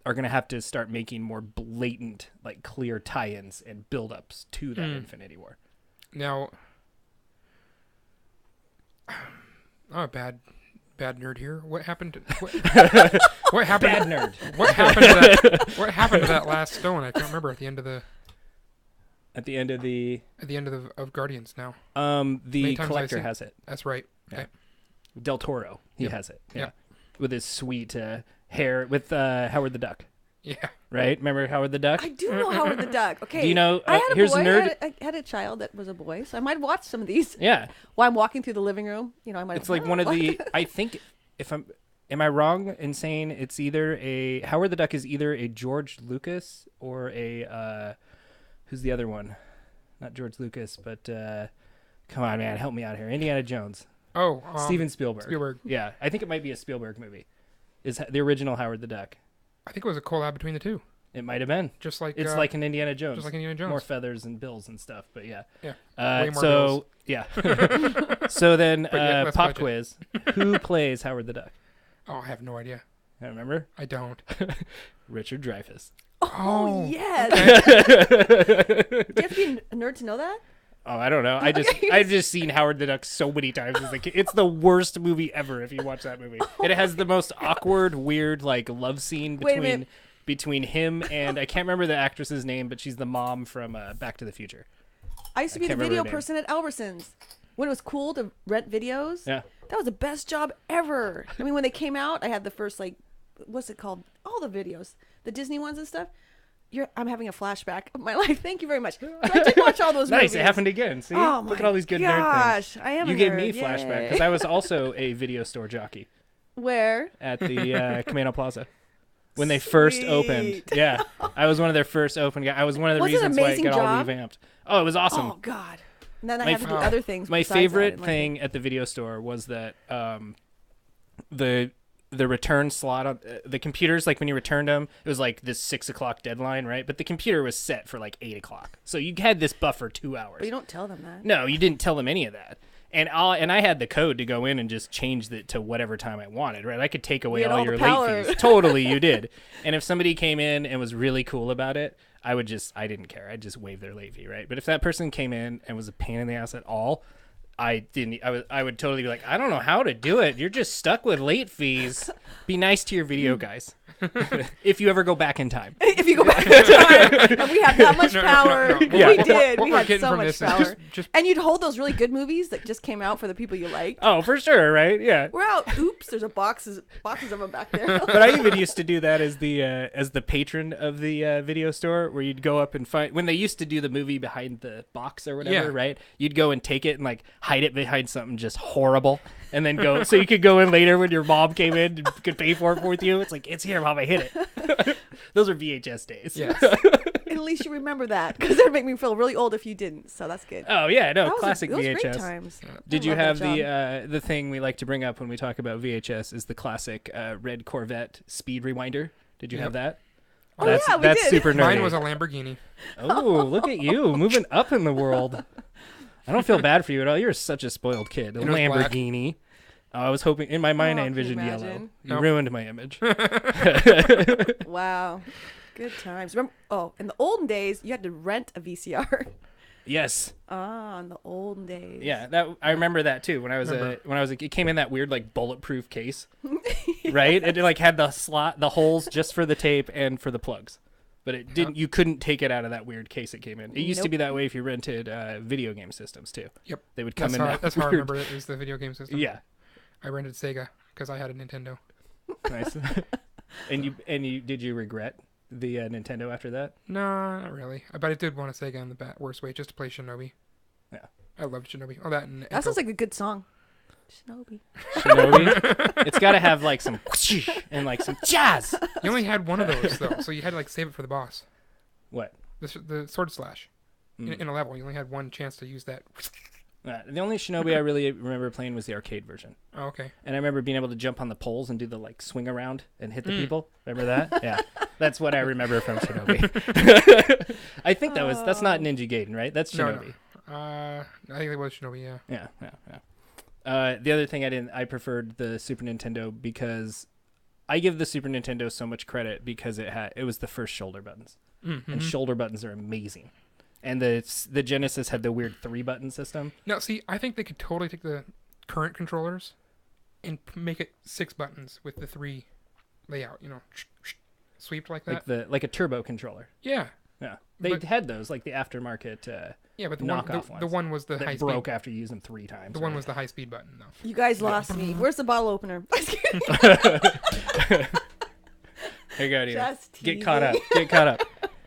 Speaker 3: are going to have to start making more blatant, like clear tie-ins and build-ups to that Infinity War.
Speaker 4: Now, I'm a bad nerd here. What happened? What happened?
Speaker 3: Bad nerd.
Speaker 4: What happened to that? What happened to that last stone? I can't remember at the end of the
Speaker 3: At the end of the
Speaker 4: of Guardians. Now,
Speaker 3: the
Speaker 4: Many times I've
Speaker 3: collector
Speaker 4: seen-
Speaker 3: has it.
Speaker 4: that's right.
Speaker 3: Yeah.
Speaker 4: Okay.
Speaker 3: Del Toro, he
Speaker 4: Yep.
Speaker 3: has it. Yeah,
Speaker 4: Yep.
Speaker 3: with his sweet hair with Howard the Duck.
Speaker 4: Yeah.
Speaker 3: Right? Remember Howard the Duck?
Speaker 5: I do know Howard the Duck. Okay.
Speaker 3: Do you know?
Speaker 5: I had a
Speaker 3: here's
Speaker 5: boy.
Speaker 3: nerd.
Speaker 5: I had a child that was a boy, so I might watch some of these.
Speaker 3: Yeah,
Speaker 5: While I'm walking through the living room, I might.
Speaker 3: it's like one of the. I think if I'm. Am I wrong in saying it's either a Howard the Duck is either a George Lucas or a who's the other one? Not George Lucas, but come on, man, help me out here. Indiana Jones.
Speaker 4: Oh,
Speaker 3: Steven Spielberg.
Speaker 4: Spielberg.
Speaker 3: Yeah, I think it might be a Spielberg movie. Is the original Howard the Duck?
Speaker 4: I think it was a collab between the two.
Speaker 3: It might have been.
Speaker 4: Just like
Speaker 3: It's like an Indiana Jones.
Speaker 4: just like Indiana Jones.
Speaker 3: More feathers and bills and stuff, but yeah.
Speaker 4: Yeah.
Speaker 3: Uh,
Speaker 4: Way more
Speaker 3: so
Speaker 4: bills.
Speaker 3: yeah. So then,
Speaker 4: But yet less
Speaker 3: pop
Speaker 4: budget.
Speaker 3: quiz: who plays Howard the Duck?
Speaker 4: Oh, I have no idea.
Speaker 3: I remember
Speaker 4: I don't.
Speaker 3: Richard Dreyfuss.
Speaker 5: Oh, yes. Do you have to be a nerd to know that?
Speaker 3: Oh, I don't know. I've just seen Howard the Duck so many times as a kid. It's the worst movie ever if you watch that movie. And it has the most awkward, weird, like love scene between him and I can't remember the actress's name, but she's the mom from Back to the Future.
Speaker 5: I used to be the video person at Albertsons. When it was cool to rent videos,
Speaker 3: yeah,
Speaker 5: that was the best job ever. I mean, when they came out, I had the first, like, what's it called? All the videos, the Disney ones and stuff. I'm having a flashback of my life. Thank you very much. So I did watch all those
Speaker 3: nice,
Speaker 5: movies.
Speaker 3: It happened again. See?
Speaker 5: Oh
Speaker 3: Look at all these good nerd things.
Speaker 5: I am
Speaker 3: You
Speaker 5: a
Speaker 3: gave
Speaker 5: nerd.
Speaker 3: me flashback because I was also a video store jockey
Speaker 5: Where?
Speaker 3: at the Camino Plaza. When they first opened. Yeah. I was one of their first open guys. I was one of the
Speaker 5: Was it an
Speaker 3: reasons why it
Speaker 5: amazing
Speaker 3: got all
Speaker 5: job?
Speaker 3: revamped. Oh, it was awesome.
Speaker 5: Oh, God. And then I
Speaker 3: My
Speaker 5: have to do other things.
Speaker 3: My
Speaker 5: besides that.
Speaker 3: favorite
Speaker 5: And, like,
Speaker 3: thing at the video store was that the return slot on the computers, like when you returned them, it was like this 6 o'clock deadline, right? But the computer was set for like 8 o'clock, so you had this buffer 2 hours.
Speaker 5: But you don't tell them that.
Speaker 3: No, you didn't tell them any of that. And I had the code to go in and just change it to whatever time I wanted, right? I could take away
Speaker 5: You had
Speaker 3: all
Speaker 5: all
Speaker 3: your
Speaker 5: the power.
Speaker 3: late fees. Totally, you did. And if somebody came in and was really cool about it, I didn't care. I'd just waive their late fee, right? But if that person came in and was a pain in the ass at all, I would totally be like, I don't know how to do it. You're just stuck with late fees. Be nice to your video guys. If you ever go back in time.
Speaker 5: If you go back in time, and we have that much power.
Speaker 4: no.
Speaker 3: Yeah.
Speaker 5: We did.
Speaker 4: What
Speaker 5: We
Speaker 4: we're
Speaker 5: had
Speaker 4: getting
Speaker 5: so
Speaker 4: from
Speaker 5: much
Speaker 4: this is
Speaker 5: power.
Speaker 4: just
Speaker 5: And you'd hold those really good movies that just came out for the people you liked.
Speaker 3: Oh, for sure, right? Yeah.
Speaker 5: We're out. Oops, there's boxes of them back there.
Speaker 3: But I even used to do that as the patron of the video store, where you'd go up and find when they used to do the movie behind the box or whatever,
Speaker 4: Yeah.
Speaker 3: right? You'd go and take it and like hide it behind something just horrible, and then go so you could go in later when your mom came in and could pay for it with you. It's like, it's here, mom, I hid it. Those are VHS days.
Speaker 4: yes.
Speaker 5: At least you remember that, because it would make me feel really old if you didn't. So that's good.
Speaker 3: Oh yeah, no,
Speaker 5: That was
Speaker 3: classic
Speaker 5: those
Speaker 3: VHS.
Speaker 5: Great times.
Speaker 3: Did
Speaker 5: I
Speaker 3: you
Speaker 5: love that
Speaker 3: have
Speaker 5: job.
Speaker 3: the thing we like to bring up when we talk about VHS is the classic red Corvette speed rewinder? Did you have that?
Speaker 5: Oh,
Speaker 3: that's
Speaker 5: yeah, we
Speaker 3: that's
Speaker 5: did.
Speaker 3: super nerdy.
Speaker 4: Mine was a Lamborghini.
Speaker 3: Oh, look at you moving up in the world. I don't feel bad for you at all. You're such a spoiled kid. A
Speaker 4: It was black.
Speaker 3: Lamborghini. Oh, I was hoping in my mind I
Speaker 5: Oh, can you
Speaker 3: envisioned yellow.
Speaker 5: imagine?
Speaker 3: You
Speaker 4: Nope.
Speaker 3: ruined my image.
Speaker 5: Wow. Good times. Remember? Oh, in the olden days, you had to rent a VCR.
Speaker 3: Yes.
Speaker 5: In the olden days.
Speaker 3: Yeah, that I remember that too. When I was it came in that weird like bulletproof case, right? It like had the holes just for the tape and for the plugs, but it didn't. You couldn't take it out of that weird case it came in. It used to
Speaker 5: Nope.
Speaker 3: be that way if you rented video game systems too.
Speaker 4: Yep.
Speaker 3: They would come
Speaker 4: That's
Speaker 3: in.
Speaker 4: how,
Speaker 3: that
Speaker 4: that's how I
Speaker 3: weird-
Speaker 4: remember it. Was the video game system.
Speaker 3: Yeah,
Speaker 4: I rented Sega because I had a Nintendo.
Speaker 3: nice. and you did you regret the Nintendo after that?
Speaker 4: No, not really. But I did want a Sega in the worst way, just to play Shinobi.
Speaker 3: Yeah.
Speaker 4: I loved Shinobi. Oh, that and
Speaker 5: That sounds like a good song. Shinobi.
Speaker 3: Shinobi. It's got to have like some whoosh and like some jazz.
Speaker 4: You only had one of those though, so you had to like save it for the boss.
Speaker 3: What?
Speaker 4: The sword slash. In a level, you only had one chance to use that.
Speaker 3: The only Shinobi I really remember playing was the arcade version.
Speaker 4: Oh, okay.
Speaker 3: And I remember being able to jump on the poles and do the like swing around and hit the people. Remember that? Yeah. That's what I remember from Shinobi. I think that's not Ninja Gaiden, right? That's
Speaker 4: No,
Speaker 3: Shinobi.
Speaker 4: no. I think it was Shinobi, yeah.
Speaker 3: Yeah. The other thing I preferred the Super Nintendo because I give the Super Nintendo so much credit because it was the first shoulder buttons.
Speaker 4: Mm-hmm.
Speaker 3: And shoulder buttons are amazing. And the Genesis had the weird 3-button system.
Speaker 4: Now, see, I think they could totally take the current controllers and make it 6 buttons with the 3 layout, sweeped like that.
Speaker 3: Like a turbo controller.
Speaker 4: Yeah.
Speaker 3: Yeah. They
Speaker 4: But-
Speaker 3: had those, like the aftermarket
Speaker 4: Yeah, but the
Speaker 3: knockoff
Speaker 4: one,
Speaker 3: ones.
Speaker 4: the one was the high
Speaker 3: that
Speaker 4: speed.
Speaker 3: broke after you used them 3 times.
Speaker 4: The one was the high speed button, though.
Speaker 5: You guys lost me. Where's the bottle opener?
Speaker 3: Here you go, Dena.
Speaker 5: Just
Speaker 3: Get caught up.
Speaker 5: teasing.
Speaker 3: Get caught up.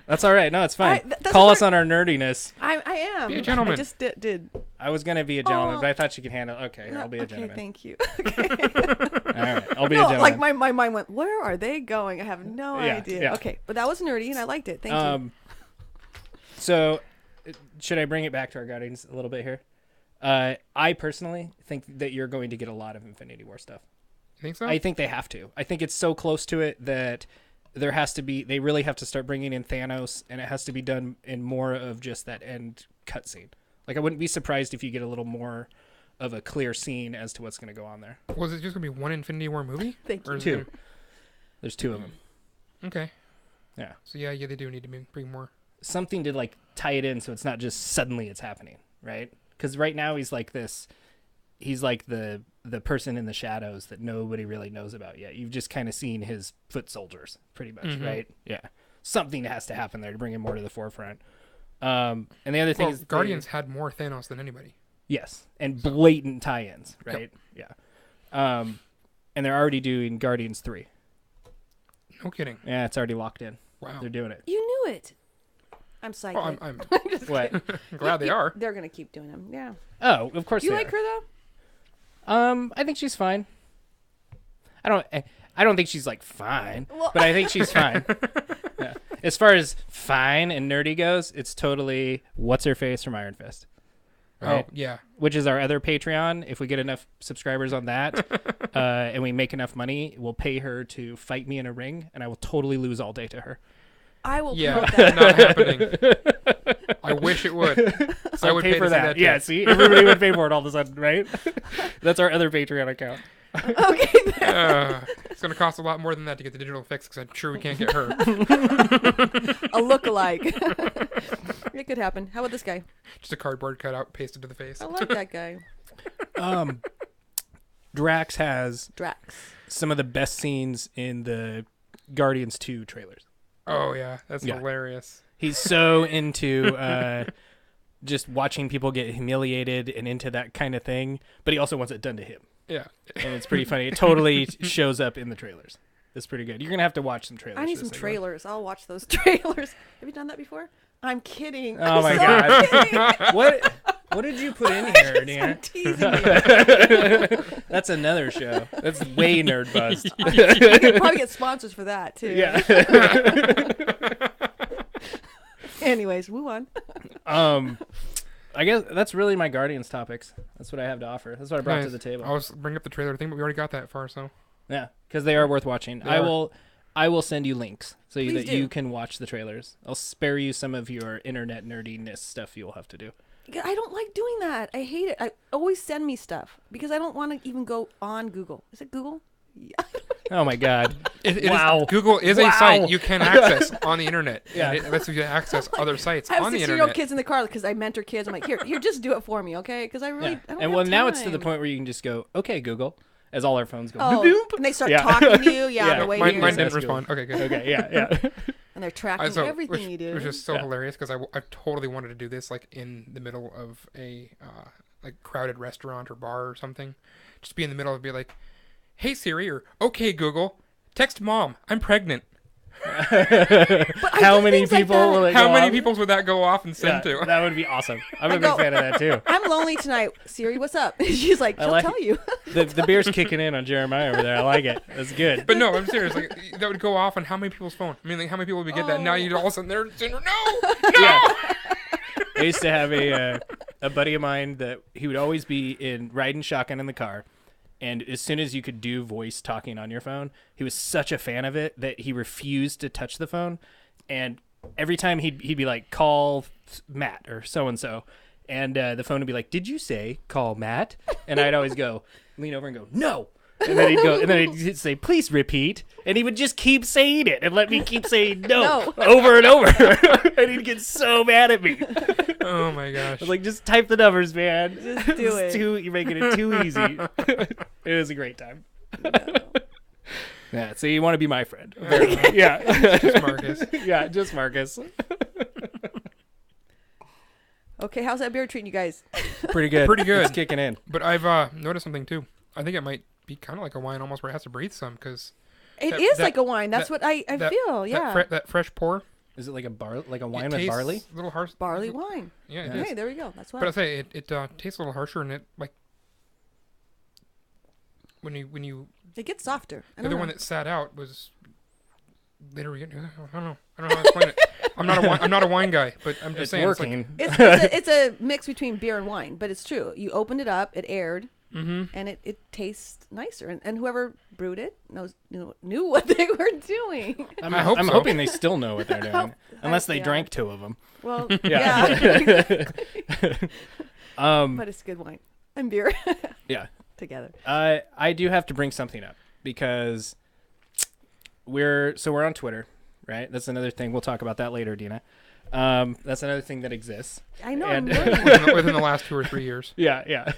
Speaker 3: That's all right. No, it's fine.
Speaker 5: that's
Speaker 3: Call
Speaker 5: what
Speaker 3: us on our nerdiness.
Speaker 5: I am.
Speaker 4: Be a gentleman.
Speaker 5: I just did.
Speaker 3: I was going to be a gentleman,
Speaker 5: Oh.
Speaker 3: but I thought you could handle it. Okay,
Speaker 5: No,
Speaker 3: I'll be a
Speaker 5: okay,
Speaker 3: gentleman.
Speaker 5: thank you.
Speaker 3: All right, I'll be a
Speaker 5: No,
Speaker 3: gentleman.
Speaker 5: like my mind went, where are they going? I have no
Speaker 3: Yeah,
Speaker 5: idea.
Speaker 3: yeah.
Speaker 5: Okay, but that was nerdy and I liked it. Thank you.
Speaker 3: So, should I bring it back to our guidings a little bit here? I personally think that you're going to get a lot of Infinity War stuff.
Speaker 4: You think so?
Speaker 3: I think they have to. I think it's so close to it that they really have to start bringing in Thanos, and it has to be done in more of just that end cutscene. Like, I wouldn't be surprised if you get a little more of a clear scene as to what's going to go on there.
Speaker 4: Was it just going to be one Infinity War movie?
Speaker 5: Thank
Speaker 4: Or
Speaker 5: you.
Speaker 4: is it
Speaker 3: 2.
Speaker 4: gonna-
Speaker 3: There's 2 of them.
Speaker 4: Okay.
Speaker 3: Yeah.
Speaker 4: So yeah, they do need to bring more.
Speaker 3: Something to like tie it in so it's not just suddenly it's happening, right? Because right now he's like this. He's like the person in the shadows that nobody really knows about yet. You've just kind of seen his foot soldiers, pretty much, right? Yeah. Something has to happen there to bring him more to the forefront. And the other thing is
Speaker 4: Guardians had more Thanos than anybody.
Speaker 3: Yes, and blatant tie-ins, right? Yep. Yeah. And they're already doing Guardians 3.
Speaker 4: No kidding.
Speaker 3: Yeah, it's already locked in.
Speaker 4: Wow.
Speaker 3: They're doing it.
Speaker 5: You knew it. I'm psyched.
Speaker 4: Well, I'm
Speaker 5: Just
Speaker 3: What?
Speaker 4: glad they are.
Speaker 5: They're gonna keep doing them. Yeah.
Speaker 3: Oh, of course
Speaker 5: Do you
Speaker 3: they
Speaker 5: like
Speaker 3: are.
Speaker 5: her though?
Speaker 3: I think she's fine. I don't think she's like fine,
Speaker 5: Well-
Speaker 3: but I think she's fine. Yeah. As far as fine and nerdy goes, it's totally what's her face from Iron Fist. Right?
Speaker 4: Oh yeah.
Speaker 3: Which is our other Patreon. If we get enough subscribers on that, and we make enough money, we'll pay her to fight me in a ring, and I will totally lose all day to her.
Speaker 5: I will
Speaker 4: Yeah.
Speaker 5: promote that.
Speaker 4: Not happening. I wish it would.
Speaker 3: So
Speaker 4: I would
Speaker 3: pay for
Speaker 4: to see
Speaker 3: that.
Speaker 4: too.
Speaker 3: Yeah, see, everybody would pay for it all of a sudden, right? That's our other Patreon account.
Speaker 5: Okay.
Speaker 4: It's going to cost a lot more than that to get the digital fix because I'm sure we can't get her.
Speaker 5: A look-alike. It could happen. How about this guy?
Speaker 4: Just a cardboard cutout pasted to the face.
Speaker 5: I like that guy.
Speaker 3: Drax has
Speaker 5: Drax.
Speaker 3: some of the best scenes in the Guardians 2 trailers.
Speaker 4: Oh yeah, that's
Speaker 3: Yeah.
Speaker 4: hilarious.
Speaker 3: He's so into just watching people get humiliated and into that kind of thing, but he also wants it done to him.
Speaker 4: Yeah.
Speaker 3: And it's pretty funny. It totally shows up in the trailers. It's pretty good. You're going to have to watch some trailers.
Speaker 5: I need
Speaker 3: for
Speaker 5: some
Speaker 3: this thing.
Speaker 5: trailers. I'll watch those trailers. Have you done that before? I'm kidding.
Speaker 3: Oh
Speaker 5: I'm
Speaker 3: my
Speaker 5: so
Speaker 3: God.
Speaker 5: kidding.
Speaker 3: What did you put in here,
Speaker 5: I'm
Speaker 3: Dena?
Speaker 5: teasing you.
Speaker 3: That's another show. That's way Nerdbuzzed.
Speaker 5: You could probably get sponsors for that too.
Speaker 3: Yeah.
Speaker 5: Anyways, move on.
Speaker 3: I guess that's really my Guardians topics. That's what I have to offer. That's what I brought to
Speaker 4: Nice.
Speaker 3: the table.
Speaker 4: I was bringing up the trailer thing, but we already got that far, so.
Speaker 3: Yeah, because they are worth watching.
Speaker 4: They are.
Speaker 3: I will send you links so
Speaker 5: Please
Speaker 3: that
Speaker 5: do.
Speaker 3: you can watch the trailers. I'll spare you some of your internet nerdiness stuff you'll have to do.
Speaker 5: I don't like doing that. I hate it. I always send me stuff because I don't want to even go on Google. Is it Google? Yeah.
Speaker 3: Oh my God.
Speaker 4: Wow. Google is
Speaker 3: Wow.
Speaker 4: a site you can access on the internet.
Speaker 3: Yeah.
Speaker 4: And it lets you access other sites
Speaker 5: I have
Speaker 4: on the
Speaker 5: 16-year-old
Speaker 4: internet.
Speaker 5: kids in the car because I mentor kids. I'm like, here, just do it for me, okay? Because I really,
Speaker 3: Yeah.
Speaker 5: I don't
Speaker 3: And
Speaker 5: have
Speaker 3: well, now it's to the
Speaker 5: time.
Speaker 3: point where you can just go, okay, Google, as all our phones go.
Speaker 5: Oh,
Speaker 3: boop.
Speaker 5: and they start
Speaker 3: Yeah.
Speaker 5: talking to you. Yeah,
Speaker 3: Yeah.
Speaker 5: on the way
Speaker 4: Mine
Speaker 5: here.
Speaker 4: didn't
Speaker 3: That's
Speaker 4: respond. Okay, good.
Speaker 3: Okay, yeah.
Speaker 5: And they're tracking
Speaker 4: So,
Speaker 5: everything you do.
Speaker 4: Which is so
Speaker 3: Yeah.
Speaker 4: hilarious because I totally wanted to do this like in the middle of a like crowded restaurant or bar or something. Just be in the middle and be like, "Hey Siri," or "Okay Google, text mom, I'm pregnant."
Speaker 3: How many
Speaker 5: things like
Speaker 3: people
Speaker 5: that.
Speaker 3: will it
Speaker 4: How
Speaker 3: go
Speaker 4: many
Speaker 3: off?
Speaker 4: people's would that go off and
Speaker 3: Yeah,
Speaker 4: send to?
Speaker 3: that would be awesome. I'm a
Speaker 5: I
Speaker 3: big
Speaker 5: go-
Speaker 3: fan of that too.
Speaker 5: I'm lonely tonight. Siri, what's up? She's like, she'll
Speaker 3: like
Speaker 5: tell you.
Speaker 3: The beer's kicking in on Jeremiah over there. I like it. That's good.
Speaker 4: But no, I'm serious. Like that would go off on how many people's phone? I mean, like how many people would get that? Now you all of a sudden they're saying, no.
Speaker 3: Yeah. I used to have a buddy of mine that he would always be in riding shotgun in the car, and as soon as you could do voice talking on your phone, he was such a fan of it that he refused to touch the phone, and every time he'd be like, call Matt or so and so, and the phone would be like, did you say call Matt? And I'd always go lean over and go no. And then he'd go, and then he'd say, please repeat. And he would just keep saying it and let me keep saying no, over and over. And he'd get so mad at me.
Speaker 4: Oh my gosh.
Speaker 3: I was like, just type the numbers, man.
Speaker 5: Just do it.
Speaker 3: You're making it too easy. It was a great time. Yeah, so you want to be my friend. Yeah.
Speaker 4: Just Marcus.
Speaker 3: Yeah, just Marcus.
Speaker 5: Okay, how's that beer treating you guys?
Speaker 3: Pretty good.
Speaker 4: Pretty good.
Speaker 3: It's kicking in.
Speaker 4: But I've noticed something too. I think it might be kind of like a wine almost where it has to breathe some because
Speaker 5: It is
Speaker 4: that-
Speaker 5: like a wine. That's what I feel. Yeah.
Speaker 4: that fresh pour.
Speaker 3: Is it like a wine
Speaker 4: It
Speaker 3: with
Speaker 4: tastes
Speaker 3: barley?
Speaker 4: A little harsh.
Speaker 5: Barley wine.
Speaker 4: Yeah, it
Speaker 3: Yeah.
Speaker 4: is.
Speaker 5: Hey, there we go. That's why.
Speaker 4: But I say it tastes a little harsher, and it like when you
Speaker 5: It gets softer. I
Speaker 4: the
Speaker 5: don't
Speaker 4: other
Speaker 5: know.
Speaker 4: one that sat out was later we get. I don't know how to explain it. I'm not a wine guy, but I'm just
Speaker 3: It's
Speaker 4: saying
Speaker 3: working.
Speaker 5: It's a mix between beer and wine, but it's true. You opened it up, it aired, and it tastes nicer. And whoever brewed it knew what they were doing.
Speaker 4: I hope
Speaker 3: I'm
Speaker 4: so.
Speaker 3: hoping they still know what they're doing,
Speaker 5: hope-
Speaker 3: unless they
Speaker 5: yeah.
Speaker 3: drank 2 of them.
Speaker 5: Well,
Speaker 3: Yeah.
Speaker 5: yeah. But it's good wine and beer
Speaker 3: Yeah.
Speaker 5: together.
Speaker 3: I do have to bring something up because we're on Twitter, right? That's another thing. We'll talk about that later, Dena. That's another thing that exists.
Speaker 5: I know.
Speaker 3: And-
Speaker 5: I'm learning.
Speaker 4: Within the last 2 or 3 years.
Speaker 3: Yeah.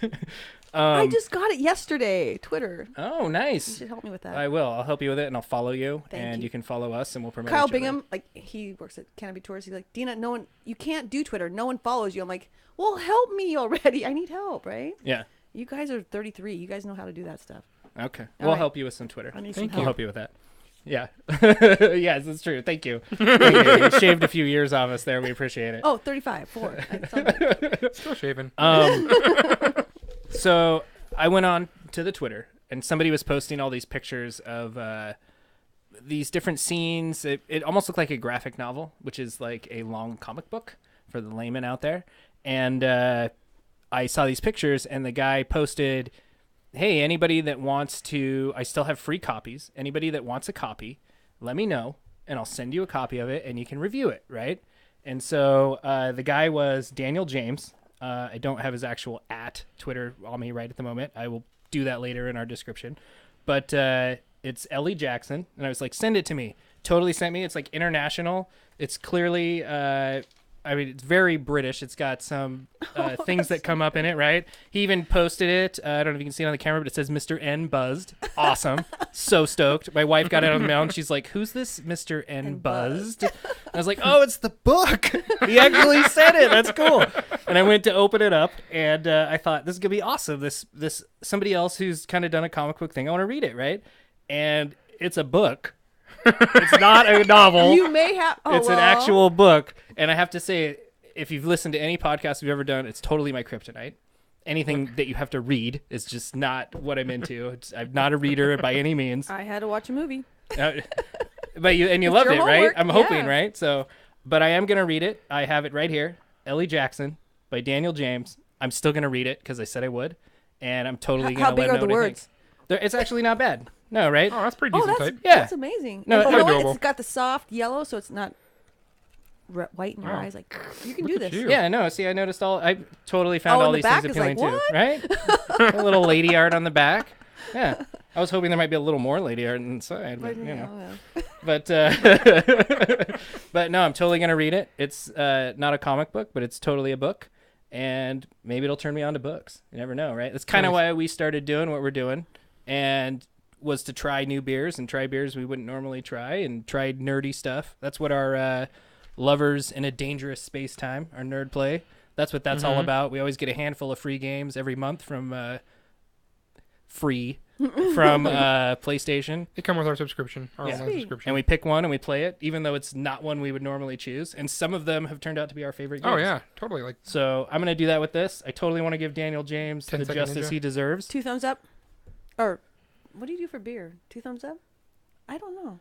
Speaker 5: I just got it yesterday. Twitter.
Speaker 3: Oh,
Speaker 5: You
Speaker 3: nice.
Speaker 5: should help me with that.
Speaker 3: I will. I'll help you with it, and I'll follow you,
Speaker 5: Thank
Speaker 3: and
Speaker 5: you.
Speaker 3: you can follow us, and we'll promote
Speaker 5: Kyle
Speaker 3: each other.
Speaker 5: Bingham, like he works at Canopy Tours. He's like, Dena, no one, you can't do Twitter. No one follows you. I'm like, well, help me already. I need help, right?
Speaker 3: Yeah.
Speaker 5: You guys are 33. You guys know how to do that stuff.
Speaker 3: Okay.
Speaker 5: All
Speaker 3: We'll
Speaker 5: right.
Speaker 3: help you with some Twitter.
Speaker 5: I need
Speaker 4: Thank
Speaker 5: some
Speaker 3: I'll
Speaker 5: help.
Speaker 3: help you with that. Yeah. Yes, that's true. Thank you. You shaved a few years off us there. We appreciate it.
Speaker 5: Oh, 35, 4. Something.
Speaker 4: Still shaving.
Speaker 3: So I went on to the Twitter, and somebody was posting all these pictures of these different scenes. It almost looked like a graphic novel, which is like a long comic book for the layman out there. And I saw these pictures, and the guy posted, hey, anybody that wants to, I still have free copies. Anybody that wants a copy, let me know, and I'll send you a copy of it, and you can review it, right? And so the guy was Daniel James. I don't have his actual @Twitter on me right at the moment. I will do that later in our description. But it's Ellie Jackson, and I was like, send it to me. Totally sent me. It's like international. It's clearly, it's very British. It's got some things that come up in it, right? He even posted it. I don't know if you can see it on the camera, but it says Mr. N Buzzed. Awesome. So stoked. My wife got it on the mail, and she's like, who's this Mr. N Buzzed? I was like, oh, it's the book. He actually said it. That's cool. And I went to open it up, and I thought, this is going to be awesome. This somebody else who's kind of done a comic book thing. I want to read it, right? And it's a book. It's not a novel.
Speaker 5: You may have. Oh,
Speaker 3: It's an actual book, and I have to say, if you've listened to any podcast we've ever done, it's totally my kryptonite. Anything that you have to read is just not what I'm into. I'm not a reader by any means.
Speaker 5: I had to watch a movie.
Speaker 3: But you
Speaker 5: It's
Speaker 3: loved
Speaker 5: your
Speaker 3: it, right?
Speaker 5: homework,
Speaker 3: I'm hoping,
Speaker 5: yeah.
Speaker 3: right? So, but I am gonna read it. I have it right here. Ellie Jackson by Daniel James. I'm still gonna read it because I said I would, and I'm totally gonna
Speaker 5: How big
Speaker 3: let
Speaker 5: are
Speaker 3: know
Speaker 5: the
Speaker 3: what I
Speaker 5: words?
Speaker 3: think. It's actually not bad. No, right?
Speaker 4: Oh, that's pretty
Speaker 5: Oh,
Speaker 4: decent
Speaker 5: that's
Speaker 4: type.
Speaker 3: Yeah.
Speaker 5: that's amazing.
Speaker 3: No,
Speaker 5: And you know what?
Speaker 4: doable.
Speaker 5: It's got the soft yellow, so it's not white in your
Speaker 4: Oh.
Speaker 5: eyes. Like you can do
Speaker 4: Look at
Speaker 5: this.
Speaker 4: you.
Speaker 3: Yeah, no, see, I noticed I totally found
Speaker 5: Oh,
Speaker 3: all
Speaker 5: and the
Speaker 3: these
Speaker 5: back
Speaker 3: things
Speaker 5: is like,
Speaker 3: appealing too,
Speaker 5: what?
Speaker 3: right? A little lady art on the back. Yeah. I was hoping there might be a little more lady art inside, but, you know.
Speaker 5: Yeah.
Speaker 3: But but no, I'm totally going to read it. It's not a comic book, but it's totally a book, and maybe it'll turn me on to books. You never know, right? That's kind of
Speaker 4: Nice.
Speaker 3: why we started doing what we're doing, and was to try new beers and try beers we wouldn't normally try, and try nerdy stuff. That's what our Lovers in a Dangerous Space Time, our nerd play. That's what that's all about. We always get a handful of free games every month from PlayStation.
Speaker 4: They come with our subscription, our
Speaker 3: Yeah.
Speaker 4: online
Speaker 5: Sweet.
Speaker 4: subscription.
Speaker 3: And we pick one and we play it, even though it's not one we would normally choose. And some of them have turned out to be our favorite games.
Speaker 4: Oh yeah, totally. Like
Speaker 3: So I'm going to do that with this. I totally want to give Daniel James
Speaker 4: 10
Speaker 3: the
Speaker 4: Second
Speaker 3: justice
Speaker 4: Ninja.
Speaker 3: he deserves.
Speaker 5: 2 thumbs up, or what do you do for beer? 2 thumbs up? I don't know.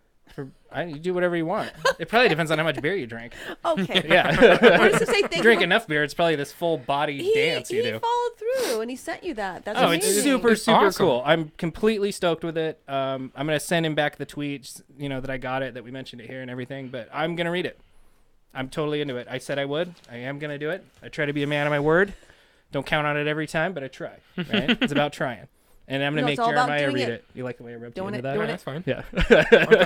Speaker 3: You do whatever you want. It probably depends on how much beer you drink.
Speaker 5: Okay.
Speaker 3: Yeah.
Speaker 5: What does it say?
Speaker 3: If you
Speaker 5: Thank
Speaker 3: drink
Speaker 5: you.
Speaker 3: enough beer, it's probably this full body dance you
Speaker 5: he
Speaker 3: do.
Speaker 5: followed through and he sent you that. That's
Speaker 3: Oh, it's
Speaker 5: amazing.
Speaker 3: super,
Speaker 4: It's
Speaker 3: super
Speaker 4: awesome.
Speaker 3: cool. I'm completely stoked with it. I'm going to send him back the tweets, that I got it, that we mentioned it here and everything, but I'm going to read it. I'm totally into it. I said I would. I am going to do it. I try to be a man of my word. Don't count on it every time, but I try. Right? It's about trying. And I'm going
Speaker 5: No,
Speaker 3: to
Speaker 5: it's
Speaker 3: make
Speaker 5: all about
Speaker 3: Jeremiah
Speaker 5: doing
Speaker 3: read
Speaker 5: it.
Speaker 3: it. You like the way I rubbed
Speaker 5: Doing
Speaker 3: you into
Speaker 5: it,
Speaker 3: that?
Speaker 5: doing
Speaker 4: that's fine.
Speaker 3: Yeah.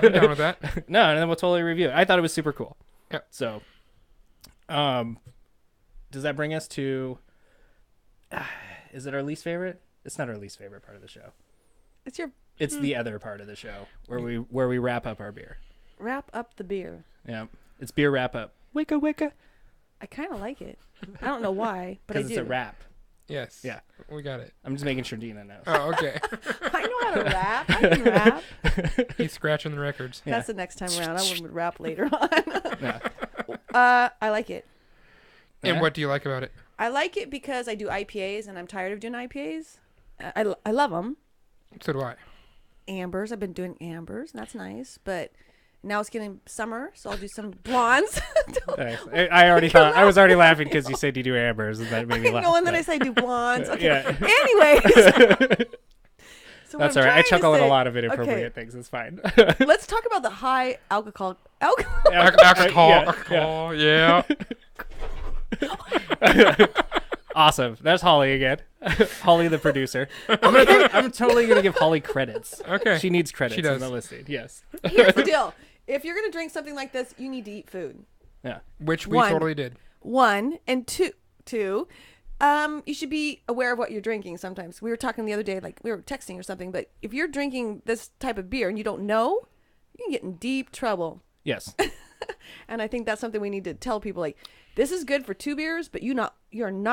Speaker 4: I'm down with that.
Speaker 3: No, and then we'll totally review it. I thought it was super cool.
Speaker 4: Yeah.
Speaker 3: So, does that bring us to? Is it our least favorite? It's not our least favorite part of the show.
Speaker 5: It's your
Speaker 3: It's the other part of the show where we wrap up our beer.
Speaker 5: wrap up the beer.
Speaker 3: Yeah, it's beer wrap up. Wicca wicca.
Speaker 5: I kind of like it. I don't know why, but I
Speaker 3: Because
Speaker 5: do.
Speaker 3: it's a wrap.
Speaker 4: Yes.
Speaker 3: Yeah.
Speaker 4: We got it.
Speaker 3: I'm just making sure Dena knows.
Speaker 4: Oh, okay.
Speaker 5: I know how to rap. I can rap.
Speaker 4: He's scratching the records.
Speaker 3: Yeah.
Speaker 5: That's the next time around. I would rap later on.
Speaker 3: Yeah.
Speaker 5: I like it.
Speaker 4: And
Speaker 3: Yeah.
Speaker 4: what do you like about it?
Speaker 5: I like it because I do IPAs and I'm tired of doing IPAs. I love them.
Speaker 4: So do I.
Speaker 5: Ambers. I've been doing ambers. And that's nice. But now it's getting summer, so I'll do some blondes.
Speaker 3: Thanks. I already thought I was already laughing because you said you do ambers, and that made me laugh.
Speaker 5: No, and then
Speaker 3: but-
Speaker 5: I say do blondes. Okay.
Speaker 3: Yeah.
Speaker 5: Anyways. So what
Speaker 3: That's
Speaker 5: I'm
Speaker 3: all right. I
Speaker 5: trying to
Speaker 3: chuckle at a
Speaker 5: say-
Speaker 3: lot of inappropriate things. It's fine.
Speaker 5: Let's talk about the high alcohol.
Speaker 4: Alcohol. Yeah.
Speaker 3: Awesome. That's Holly again. Holly, the producer. I'm totally gonna give Holly credits.
Speaker 4: Okay.
Speaker 3: She needs credits
Speaker 4: She
Speaker 3: in
Speaker 4: does.
Speaker 3: the listing. Yes.
Speaker 5: Here's the deal. If you're gonna drink something like this, you need to eat food.
Speaker 3: Yeah.
Speaker 4: Which we
Speaker 5: One.
Speaker 4: totally did.
Speaker 5: One and two. You should be aware of what you're drinking sometimes. We were talking the other day, like we were texting or something, but if you're drinking this type of beer and you don't know, you can get in deep trouble.
Speaker 3: Yes.
Speaker 5: And I think that's something we need to tell people, like, this is good for 2 beers, but you're not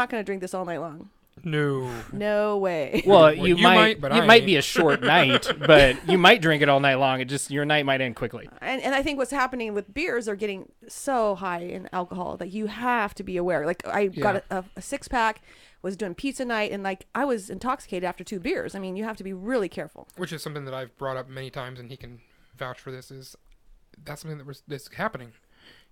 Speaker 5: going to drink this all night long.
Speaker 4: No.
Speaker 5: No way.
Speaker 3: Well, you might,
Speaker 4: but
Speaker 3: it
Speaker 4: I
Speaker 3: might
Speaker 4: ain't.
Speaker 3: be a short night, but you might drink it all night long. It just, your night might end quickly.
Speaker 5: And I think what's happening with beers are getting so high in alcohol that you have to be aware. Like I got a 6-pack, was doing pizza night, and like I was intoxicated after 2 beers. I mean, you have to be really careful.
Speaker 4: Which is something that I've brought up many times, and he can vouch for this. That's something that's happening.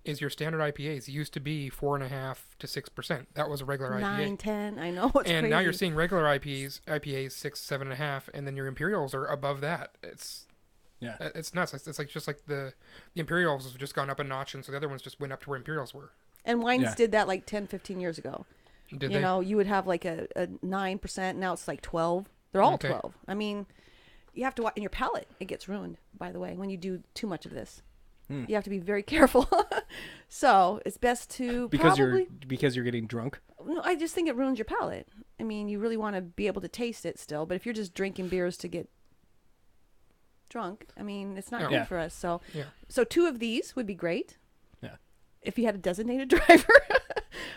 Speaker 4: Is your standard IPAs used to be 4.5 to 6%. That was a regular IPA.
Speaker 5: 9, 10. I know it's
Speaker 4: And
Speaker 5: crazy.
Speaker 4: now you're seeing regular IPAs 6, 7.5, and then your Imperials are above that. It's nuts. It's like just like the Imperials have just gone up a notch, and so the other ones just went up to where Imperials were.
Speaker 5: And wines
Speaker 3: Yeah.
Speaker 5: did that like 10, 15 years ago.
Speaker 4: Did
Speaker 5: You
Speaker 4: they?
Speaker 5: know, you would have like a 9%. Now it's like 12. They're all
Speaker 4: Okay.
Speaker 5: 12. I mean, you have to watch. And your palate, it gets ruined, by the way, when you do too much of this. You have to be very careful. So it's best to
Speaker 3: Because
Speaker 5: probably...
Speaker 3: you're getting drunk.
Speaker 5: No, I just think it ruins your palate. I mean, you really want to be able to taste it still. But if you're just drinking beers to get drunk, I mean, it's not
Speaker 4: Yeah.
Speaker 5: good
Speaker 3: Yeah.
Speaker 5: for us. So,
Speaker 4: Yeah.
Speaker 5: so 2 of these would be great.
Speaker 3: Yeah.
Speaker 5: If you had a designated driver,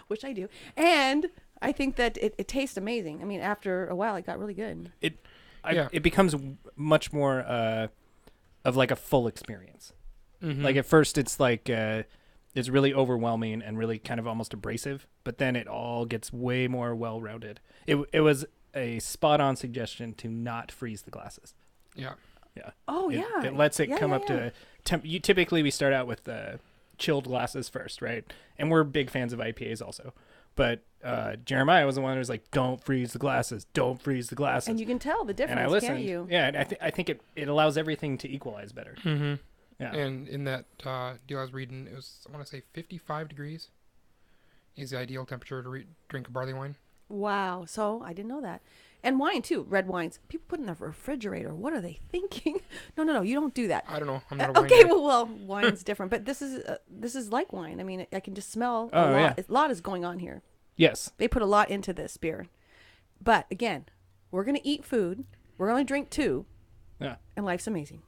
Speaker 5: which I do. And I think that it tastes amazing. I mean, after a while, it got really good.
Speaker 3: It becomes much more of like a full experience.
Speaker 4: Mhm.
Speaker 3: Like at first it's like it's really overwhelming and really kind of almost abrasive, but then it all gets way more well-rounded. It was a spot-on suggestion to not freeze the glasses.
Speaker 4: Yeah.
Speaker 3: Yeah.
Speaker 5: Oh,
Speaker 3: It-
Speaker 5: yeah.
Speaker 3: It lets it
Speaker 5: Yeah,
Speaker 3: come
Speaker 5: yeah,
Speaker 3: up to typically we start out with chilled glasses first, right? And we're big fans of IPAs also. But Jeremiah was the one who was like, "Don't freeze the glasses. Don't freeze the glasses."
Speaker 5: And you can tell the difference,
Speaker 3: and I listened.
Speaker 5: can't you?
Speaker 3: Yeah, and I think it allows everything to equalize better.
Speaker 4: Mm-hmm.
Speaker 3: Yeah.
Speaker 4: And in that deal I was reading, it was, I want to say 55 degrees is the ideal temperature to drink a barley wine.
Speaker 5: Wow. So I didn't know that. And wine, too. Red wines. People put in the refrigerator. What are they thinking? No. You don't do that.
Speaker 4: I don't know. I'm not a wine
Speaker 5: Okay,
Speaker 4: guy.
Speaker 5: well, wine's different. But this is like wine. I mean, I can just smell a
Speaker 3: Oh,
Speaker 5: lot.
Speaker 3: yeah.
Speaker 5: A lot is going on here.
Speaker 3: Yes.
Speaker 5: They put a lot into this beer. But, again, we're going to eat food. We're going to drink 2.
Speaker 3: Yeah.
Speaker 5: And life's amazing.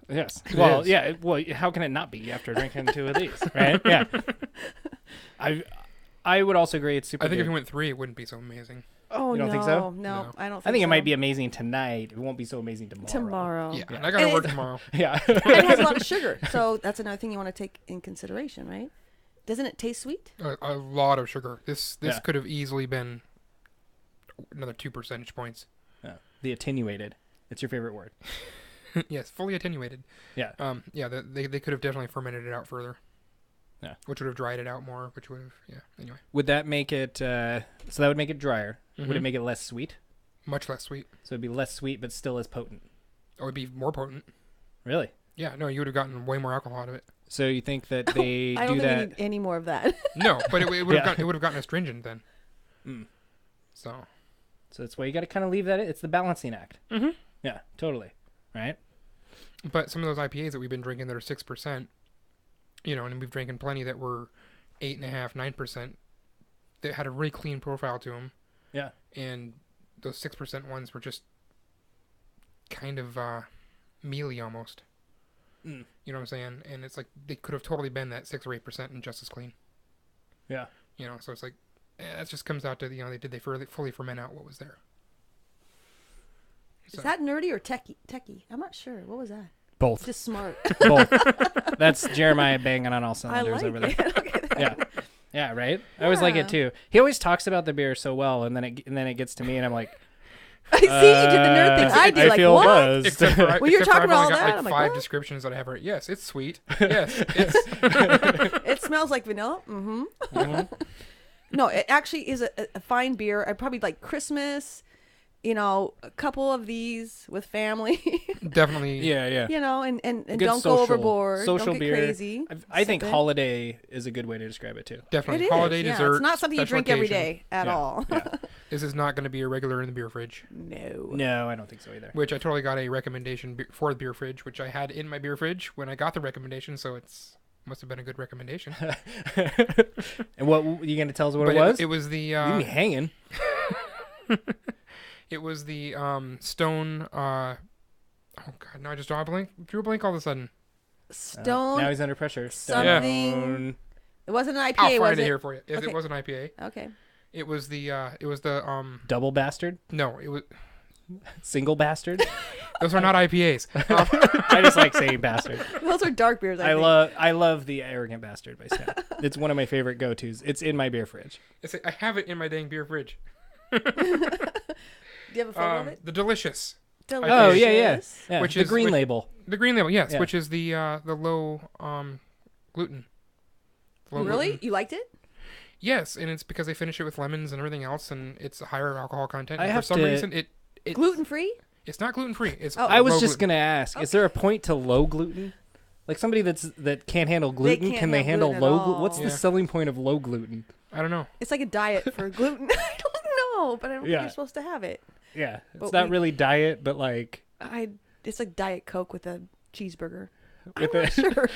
Speaker 3: Yes.
Speaker 4: It
Speaker 3: Well,
Speaker 4: is.
Speaker 3: yeah. Well, how can it not be after drinking 2 of these, right? Yeah. I would also agree it's super
Speaker 4: I think
Speaker 3: good.
Speaker 4: if you went 3, it wouldn't be so amazing.
Speaker 5: Oh,
Speaker 3: You don't
Speaker 5: no.
Speaker 3: think so?
Speaker 5: No,
Speaker 4: No.
Speaker 5: I don't think
Speaker 3: I think it
Speaker 5: so.
Speaker 3: might be amazing tonight. It won't be so amazing tomorrow.
Speaker 5: tomorrow.
Speaker 4: Yeah, and I got to
Speaker 5: And
Speaker 4: work
Speaker 5: it's-
Speaker 4: tomorrow.
Speaker 3: Yeah.
Speaker 5: And it has a lot of sugar. So that's another thing you want to take in consideration, right? Doesn't it taste sweet?
Speaker 4: A lot of sugar. This
Speaker 3: Yeah.
Speaker 4: could have easily been another 2 percentage points.
Speaker 3: Yeah. The attenuated. It's your favorite word.
Speaker 4: Yes, fully attenuated.
Speaker 3: Yeah.
Speaker 4: They could have definitely fermented it out further.
Speaker 3: Yeah.
Speaker 4: Which would have dried it out more, which would have, anyway.
Speaker 3: Would that make it, so that would make it drier. Would it
Speaker 4: Mhm.
Speaker 3: make it less sweet?
Speaker 4: Much less sweet.
Speaker 3: So it'd be less sweet, but still as potent.
Speaker 4: Or it'd be more potent.
Speaker 3: Really?
Speaker 4: Yeah, no, you would have gotten way more alcohol out of it.
Speaker 3: So you think that they
Speaker 5: I don't
Speaker 3: do
Speaker 5: think we
Speaker 3: that?
Speaker 5: need any more of that.
Speaker 4: No, but it would have
Speaker 3: Yeah.
Speaker 4: gotten astringent then.
Speaker 3: Mm.
Speaker 4: So.
Speaker 3: So that's why you got to kind of leave that. It's the balancing act.
Speaker 4: Mm-hmm.
Speaker 3: Yeah, totally. Right?
Speaker 4: But some of those IPAs that we've been drinking that are 6%, and we've drinking plenty that were 8.5%, 9%, that had a really clean profile to them.
Speaker 3: Yeah.
Speaker 4: And those 6% ones were just kind of mealy almost.
Speaker 3: Mm.
Speaker 4: You know what I'm saying? And it's like they could have totally been that 6 or 8% and just as clean.
Speaker 3: Yeah.
Speaker 4: So it's like, that just comes out to, did they fully ferment out what was there?
Speaker 5: Is that nerdy or techie? I'm not sure. What was that?
Speaker 3: Both.
Speaker 5: Just smart.
Speaker 3: Both. That's Jeremiah banging on all
Speaker 5: I
Speaker 3: cylinders
Speaker 5: like
Speaker 3: over there.
Speaker 5: it. Okay.
Speaker 3: Yeah. Yeah, right? I always like
Speaker 5: Yeah.
Speaker 3: it too. He always talks about the beer so well, and then it gets to me, and I'm like,
Speaker 5: I see you did the nerd thing. I did.
Speaker 3: I
Speaker 5: Like,
Speaker 3: feel
Speaker 5: what?
Speaker 3: buzzed.
Speaker 4: Except for,
Speaker 5: Well, you're
Speaker 4: except for
Speaker 5: talking
Speaker 4: I've only
Speaker 5: about all
Speaker 4: got
Speaker 5: that,
Speaker 4: like
Speaker 5: I'm like,
Speaker 4: 5
Speaker 5: what?
Speaker 4: descriptions that I have right. Yes, it's sweet. Yes, it's...
Speaker 5: It smells like vanilla. Mm-hmm.
Speaker 3: Mhm.
Speaker 5: No, it actually is a fine beer. I probably like Christmas a couple of these with family.
Speaker 4: Definitely.
Speaker 3: Yeah.
Speaker 5: And
Speaker 3: Good
Speaker 5: don't
Speaker 3: social-
Speaker 5: go overboard.
Speaker 3: Social
Speaker 5: don't get
Speaker 3: beer.
Speaker 5: crazy.
Speaker 3: I think
Speaker 5: Sip it.
Speaker 3: holiday is a good way to describe it too.
Speaker 4: Definitely.
Speaker 5: It
Speaker 4: Holiday
Speaker 5: is, yeah.
Speaker 4: dessert.
Speaker 5: It's not something you
Speaker 4: special
Speaker 5: drink every
Speaker 4: occasion.
Speaker 5: day at
Speaker 3: Yeah.
Speaker 5: all.
Speaker 3: Yeah.
Speaker 4: This is not going to be a regular in the beer fridge.
Speaker 5: No.
Speaker 3: No, I don't think so either.
Speaker 4: Which I totally got a recommendation for the beer fridge, which I had in my beer fridge when I got the recommendation, so it's must have been a good recommendation.
Speaker 3: And what you gonna tell us what
Speaker 4: But
Speaker 3: it was?
Speaker 4: It was the
Speaker 3: You be hanging.
Speaker 4: it was the stone. Oh god, no! I just drew a blank all of a sudden.
Speaker 5: Stone.
Speaker 3: Now he's under pressure.
Speaker 5: something.
Speaker 3: Stone.
Speaker 5: It wasn't an IPA,
Speaker 4: I'll
Speaker 5: was
Speaker 4: find it
Speaker 5: it?
Speaker 4: here for you. Yes,
Speaker 5: Okay.
Speaker 4: it was an IPA.
Speaker 5: Okay.
Speaker 4: It was the
Speaker 3: Double bastard.
Speaker 4: no, it was
Speaker 3: Single bastard.
Speaker 4: those are not IPAs.
Speaker 3: I just like saying bastard.
Speaker 5: Those are dark beers. I think.
Speaker 3: I love the Arrogant Bastard by Scout. It's one of my favorite go-tos. It's in my beer fridge.
Speaker 4: I have it in my dang beer fridge.
Speaker 5: Do you have a photo of it?
Speaker 4: The delicious.
Speaker 5: Delicious.
Speaker 3: Oh yeah.
Speaker 4: Which
Speaker 3: the
Speaker 4: is-
Speaker 3: green
Speaker 4: which-
Speaker 3: label.
Speaker 4: The green label, yes,
Speaker 3: Yeah.
Speaker 4: which is the low gluten. Low
Speaker 5: Really?
Speaker 4: gluten.
Speaker 5: You liked it?
Speaker 4: Yes, and it's because they finish it with lemons and everything else, and it's a higher alcohol content.
Speaker 3: I
Speaker 4: And
Speaker 3: have
Speaker 4: for some
Speaker 3: to-
Speaker 4: reason, it's
Speaker 5: Gluten free?
Speaker 4: It's not gluten free. It's
Speaker 5: Oh.
Speaker 3: I was
Speaker 4: low
Speaker 3: just
Speaker 4: gluten.
Speaker 3: gonna ask: is there a point to low gluten? Like somebody that can't handle gluten,
Speaker 5: can't
Speaker 3: can they handle
Speaker 5: handle gluten at
Speaker 3: low?
Speaker 5: all.
Speaker 3: What's
Speaker 4: Yeah.
Speaker 3: the selling point of low gluten?
Speaker 4: I don't know.
Speaker 5: It's like a diet for gluten. I don't know, but I don't think
Speaker 3: Yeah.
Speaker 5: you're supposed to have it.
Speaker 3: Yeah, it's
Speaker 5: But
Speaker 3: not
Speaker 5: we-
Speaker 3: really diet, but like
Speaker 5: It's like Diet Coke with a cheeseburger.
Speaker 3: with
Speaker 5: I'm not sure.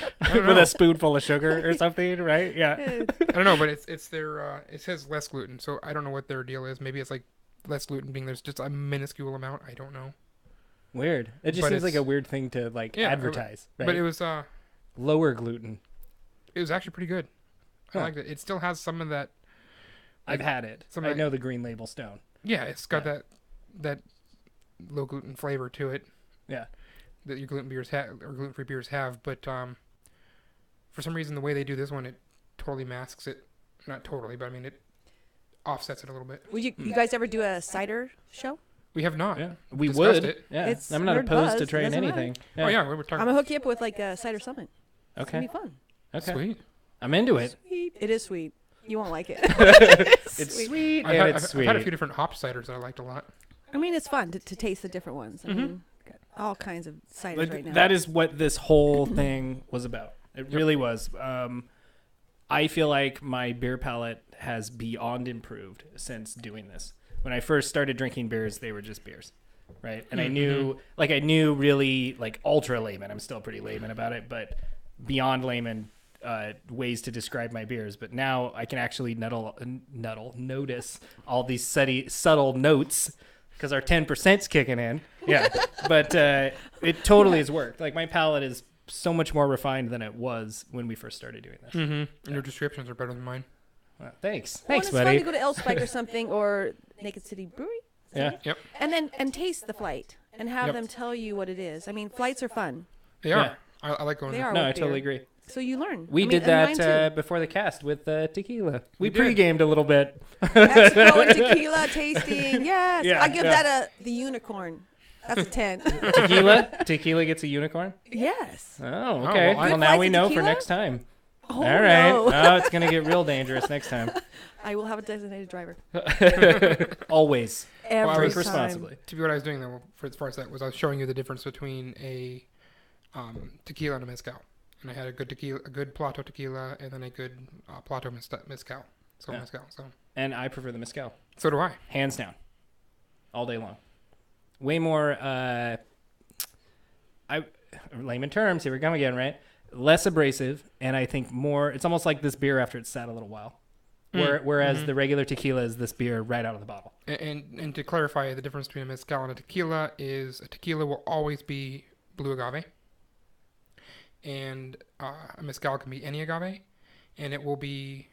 Speaker 3: with a spoonful of sugar or something, right? Yeah.
Speaker 4: I don't know, but it's their it says less gluten, so I don't know what their deal is. Maybe it's like less gluten being there's just a minuscule amount. I don't know.
Speaker 3: Weird. It just
Speaker 4: But
Speaker 3: seems like
Speaker 4: it's-
Speaker 3: a weird thing to like
Speaker 4: Yeah,
Speaker 3: advertise, right?
Speaker 4: But it was
Speaker 3: lower gluten.
Speaker 4: actually pretty good. I
Speaker 3: Huh.
Speaker 4: liked it. It still has some of that.
Speaker 3: I've had it.
Speaker 4: some
Speaker 3: I
Speaker 4: of-
Speaker 3: know the green label stone.
Speaker 4: Yeah, it's got that low gluten flavor to it
Speaker 3: Yeah.
Speaker 4: that your gluten beers have or gluten free beers have. But for some reason, the way they do this one, it totally masks it. Not totally, but I mean it offsets it a little bit.
Speaker 5: Would you guys ever do a cider show?
Speaker 4: We have not.
Speaker 3: Yeah. We
Speaker 4: discussed
Speaker 3: would.
Speaker 4: it.
Speaker 3: Yeah.
Speaker 5: It's
Speaker 3: I'm not opposed to
Speaker 5: Nerdbuzzed,
Speaker 3: trying
Speaker 5: doesn't
Speaker 3: anything.
Speaker 4: Oh yeah, we were
Speaker 5: I'm
Speaker 4: talking.
Speaker 5: gonna hook you up with like a cider summit. It's
Speaker 3: Okay.
Speaker 5: gonna be fun.
Speaker 3: Okay.
Speaker 4: Sweet.
Speaker 3: I'm into it.
Speaker 5: Sweet. It is sweet. You won't like it.
Speaker 3: It's sweet
Speaker 4: I've
Speaker 3: and
Speaker 4: had,
Speaker 3: it's
Speaker 4: I've
Speaker 3: sweet.
Speaker 4: had a few different hop ciders that I liked a lot.
Speaker 5: I mean, it's fun to taste the different ones. I mean, got all kinds of ciders
Speaker 3: Like,
Speaker 5: right now.
Speaker 3: that is what this whole thing was about. It really was. I feel like my beer palate has beyond improved since doing this. When I first started drinking beers, they were just beers, right? And I knew really like ultra layman. I'm still pretty layman about it, but beyond layman ways to describe my beers. But now I can actually notice all these subtle notes because our 10%'s kicking in. Yeah, but it totally has worked. Like my palate is so much more refined than it was when we first started doing this.
Speaker 4: Mm-hmm. And your descriptions are better than mine.
Speaker 3: Well, thanks.
Speaker 5: Well,
Speaker 3: Thanks,
Speaker 5: it's fun
Speaker 3: buddy.
Speaker 5: to go to El Spike or something or Naked City Brewery.
Speaker 3: Yeah.
Speaker 4: Yep.
Speaker 5: And taste the flight and have
Speaker 4: Yep.
Speaker 5: them tell you what it is. I mean, flights are fun,
Speaker 4: They are. I like going
Speaker 5: They
Speaker 4: there.
Speaker 5: are.
Speaker 3: No,
Speaker 5: with
Speaker 3: I totally
Speaker 5: beer.
Speaker 3: agree.
Speaker 5: so you learn.
Speaker 3: We
Speaker 5: I mean,
Speaker 3: did
Speaker 5: and mine
Speaker 3: that
Speaker 5: too.
Speaker 3: before the cast with tequila. We
Speaker 4: did.
Speaker 3: pre-gamed a little bit.
Speaker 5: Mexico and tequila tasting. Yes,
Speaker 3: Yeah,
Speaker 5: I give
Speaker 3: yeah.
Speaker 5: that the unicorn. That's a 10.
Speaker 3: Tequila gets a unicorn.
Speaker 5: Yes.
Speaker 3: Oh, okay.
Speaker 4: well,
Speaker 3: Well, now we
Speaker 5: Good
Speaker 3: know
Speaker 5: flights of
Speaker 3: for
Speaker 5: tequila?
Speaker 3: next time.
Speaker 5: Oh,
Speaker 3: All right.
Speaker 5: no.
Speaker 3: Oh, it's gonna get real dangerous next time.
Speaker 5: I will have a designated driver.
Speaker 3: Always
Speaker 5: Every
Speaker 4: I was-
Speaker 3: drink
Speaker 5: time.
Speaker 3: responsibly.
Speaker 4: To be what I was doing though, for as far as that was, I was showing you the difference between a tequila and a mezcal, and I had a good tequila, a good Plato tequila, and then a good Plato mezcal. So
Speaker 3: Yeah.
Speaker 4: mezcal.
Speaker 3: And I prefer the mezcal,
Speaker 4: So do I.
Speaker 3: hands down, all day long. Way more. Layman terms. Here we come again, right? Less abrasive, and I think more. It's almost like this beer after it's sat a little while. Whereas the regular tequila is this beer right out of the bottle.
Speaker 4: And to clarify, the difference between a mezcal and a tequila is a tequila will always be blue agave, and a mezcal can be any agave, and it will be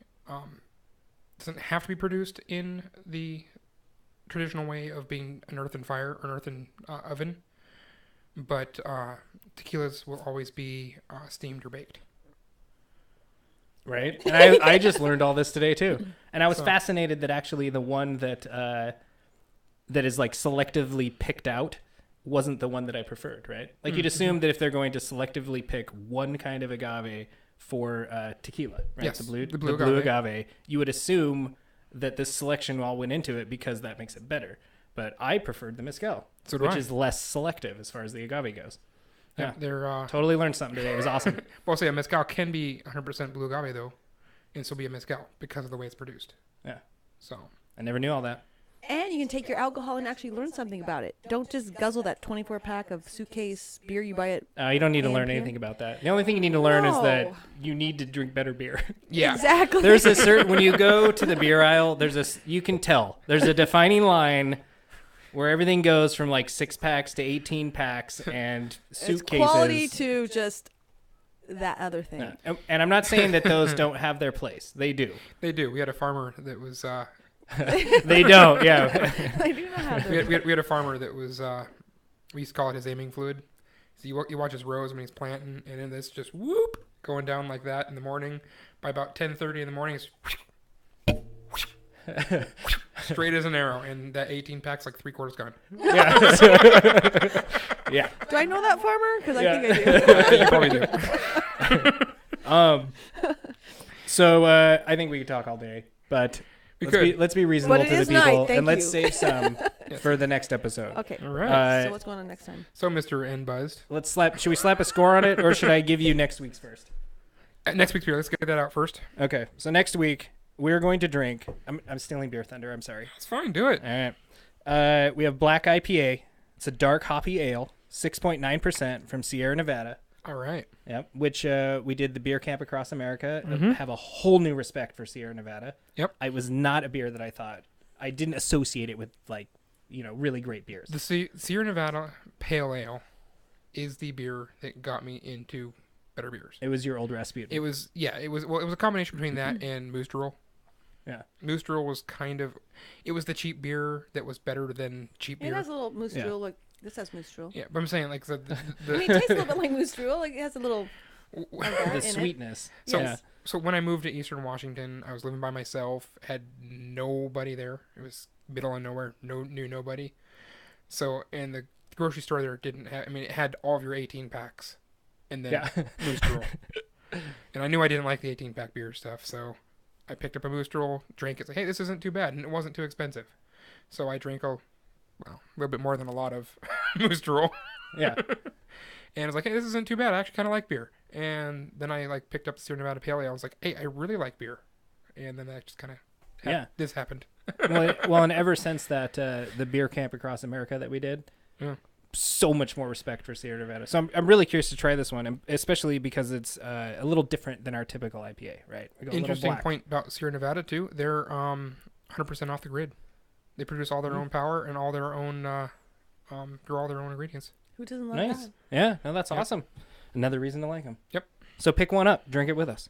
Speaker 4: doesn't have to be produced in the traditional way of being an earthen fire or an earthen oven, but tequilas will always be steamed or baked.
Speaker 3: Right. And I just learned all this today too. And I was
Speaker 4: So-
Speaker 3: fascinated that actually the one that is like selectively picked out wasn't the one that I preferred, right? Like you'd assume that if they're going to selectively pick one kind of agave for tequila, right?
Speaker 4: Yes,
Speaker 3: The blue
Speaker 4: the blue
Speaker 3: agave, you would assume that this selection all went into it because that makes it better. but I preferred the mezcal,
Speaker 4: So do
Speaker 3: which
Speaker 4: I.
Speaker 3: is less selective as far as the agave goes.
Speaker 4: Yeah,
Speaker 3: Yeah.
Speaker 4: they're
Speaker 3: Totally learned something today. It was awesome.
Speaker 4: well, say a mezcal can be 100% blue agave though, and still be a mezcal because of the way it's produced.
Speaker 3: Yeah.
Speaker 4: So
Speaker 3: I never knew all that.
Speaker 5: And you can take your alcohol and actually learn something about it. Don't just guzzle that 24 pack of suitcase beer you buy at.
Speaker 3: You don't need to
Speaker 5: And
Speaker 3: learn
Speaker 5: beer?
Speaker 3: anything about that. The only thing you need to learn is that
Speaker 5: No.
Speaker 3: you need to drink better beer.
Speaker 4: yeah,
Speaker 5: Exactly.
Speaker 3: There's a certain when you go to the beer aisle, you can tell there's a defining line where everything goes from like 6-packs to 18-packs and
Speaker 5: it's
Speaker 3: suitcases.
Speaker 5: quality to just that other thing.
Speaker 3: Yeah. And I'm not saying that those don't have their place. They do.
Speaker 4: they do. We had a farmer that was.
Speaker 3: They don't. Yeah.
Speaker 5: I do not have
Speaker 4: we,
Speaker 5: those.
Speaker 4: had, we had a farmer that was. We used to call it his aiming fluid. So you watch his rows when he's planting, and then it's just whoop going down like that in the morning. By about 10:30 in the morning, it's straight as an arrow, and that 18 pack's like 3/4 gone.
Speaker 3: Yeah. Yeah.
Speaker 5: Do I know that farmer? Because
Speaker 3: Yeah.
Speaker 5: I think I do.
Speaker 4: You probably do.
Speaker 3: So I think we could talk all day, but
Speaker 4: We
Speaker 3: let's
Speaker 4: could.
Speaker 3: let's be reasonable
Speaker 5: But it
Speaker 3: to the
Speaker 5: is night,
Speaker 3: people,
Speaker 5: thank
Speaker 3: and let's
Speaker 5: you.
Speaker 3: save some for the next episode.
Speaker 5: Okay.
Speaker 4: All right.
Speaker 5: So what's going on next time?
Speaker 4: So, Mr. Nerdbuzzed.
Speaker 3: Let's slap. Should we slap a score on it, or should I give you next week's first?
Speaker 4: Next week's beer. Let's get that out first.
Speaker 3: Okay. So next week we're going to drink. I'm stealing Beer Thunder. I'm sorry.
Speaker 4: It's fine. Do it.
Speaker 3: All right. We have Black IPA. It's a dark hoppy ale, 6.9% from Sierra Nevada.
Speaker 4: All right.
Speaker 3: Yep. Which we did the beer camp across America.
Speaker 4: Mm-hmm.
Speaker 3: Have a whole new respect for Sierra Nevada.
Speaker 4: Yep.
Speaker 3: It was not a beer that I didn't associate it with really great beers.
Speaker 4: The Sierra Nevada Pale Ale is the beer that got me into better beers.
Speaker 3: It was your old Rasputin.
Speaker 4: It was a combination between that and Moose Drool.
Speaker 3: Yeah.
Speaker 4: Moose Drool was it was the cheap beer that was better than cheap
Speaker 5: It
Speaker 4: beer.
Speaker 5: has a little moose
Speaker 3: Yeah.
Speaker 5: drool. Like this has moose drool.
Speaker 4: Yeah, but I'm saying like
Speaker 5: I mean, it tastes a little bit like moose drool. Like it has a little. Of that
Speaker 3: The
Speaker 5: in
Speaker 3: sweetness.
Speaker 4: So,
Speaker 3: Yeah.
Speaker 4: so when I moved to Eastern Washington, I was living by myself, had nobody there. It was middle of nowhere, knew nobody. So, and the grocery store there didn't have, it had all of your 18 packs and then
Speaker 3: Yeah.
Speaker 4: Moose Drool. And I knew I didn't like the 18 pack beer stuff, so I picked up a Moose Drool, drank it, said, hey, this isn't too bad, and it wasn't too expensive. So I drank a little bit more than a lot of Moose Drool.
Speaker 3: Yeah.
Speaker 4: And I was like, hey, this isn't too bad. I actually kind of like beer. And then I picked up the Sierra Nevada Pale Ale. I was like, hey, I really like beer. And then that just kind of
Speaker 3: Yeah.
Speaker 4: this happened.
Speaker 3: well, and ever since that, the beer camp across America that we did,
Speaker 4: Yeah.
Speaker 3: so much more respect for Sierra Nevada. So I'm really curious to try this one, and especially because it's a little different than our typical IPA, right? We go a little
Speaker 4: Interesting
Speaker 3: black.
Speaker 4: point about Sierra Nevada too. They're 100% off the grid. They produce all their own power and all their own grow all their own ingredients.
Speaker 5: Who doesn't love
Speaker 3: Nice.
Speaker 5: that?
Speaker 3: Yeah, no, that's
Speaker 4: Yep.
Speaker 3: awesome. Another reason to like them.
Speaker 4: Yep.
Speaker 3: So pick one up, drink it with us.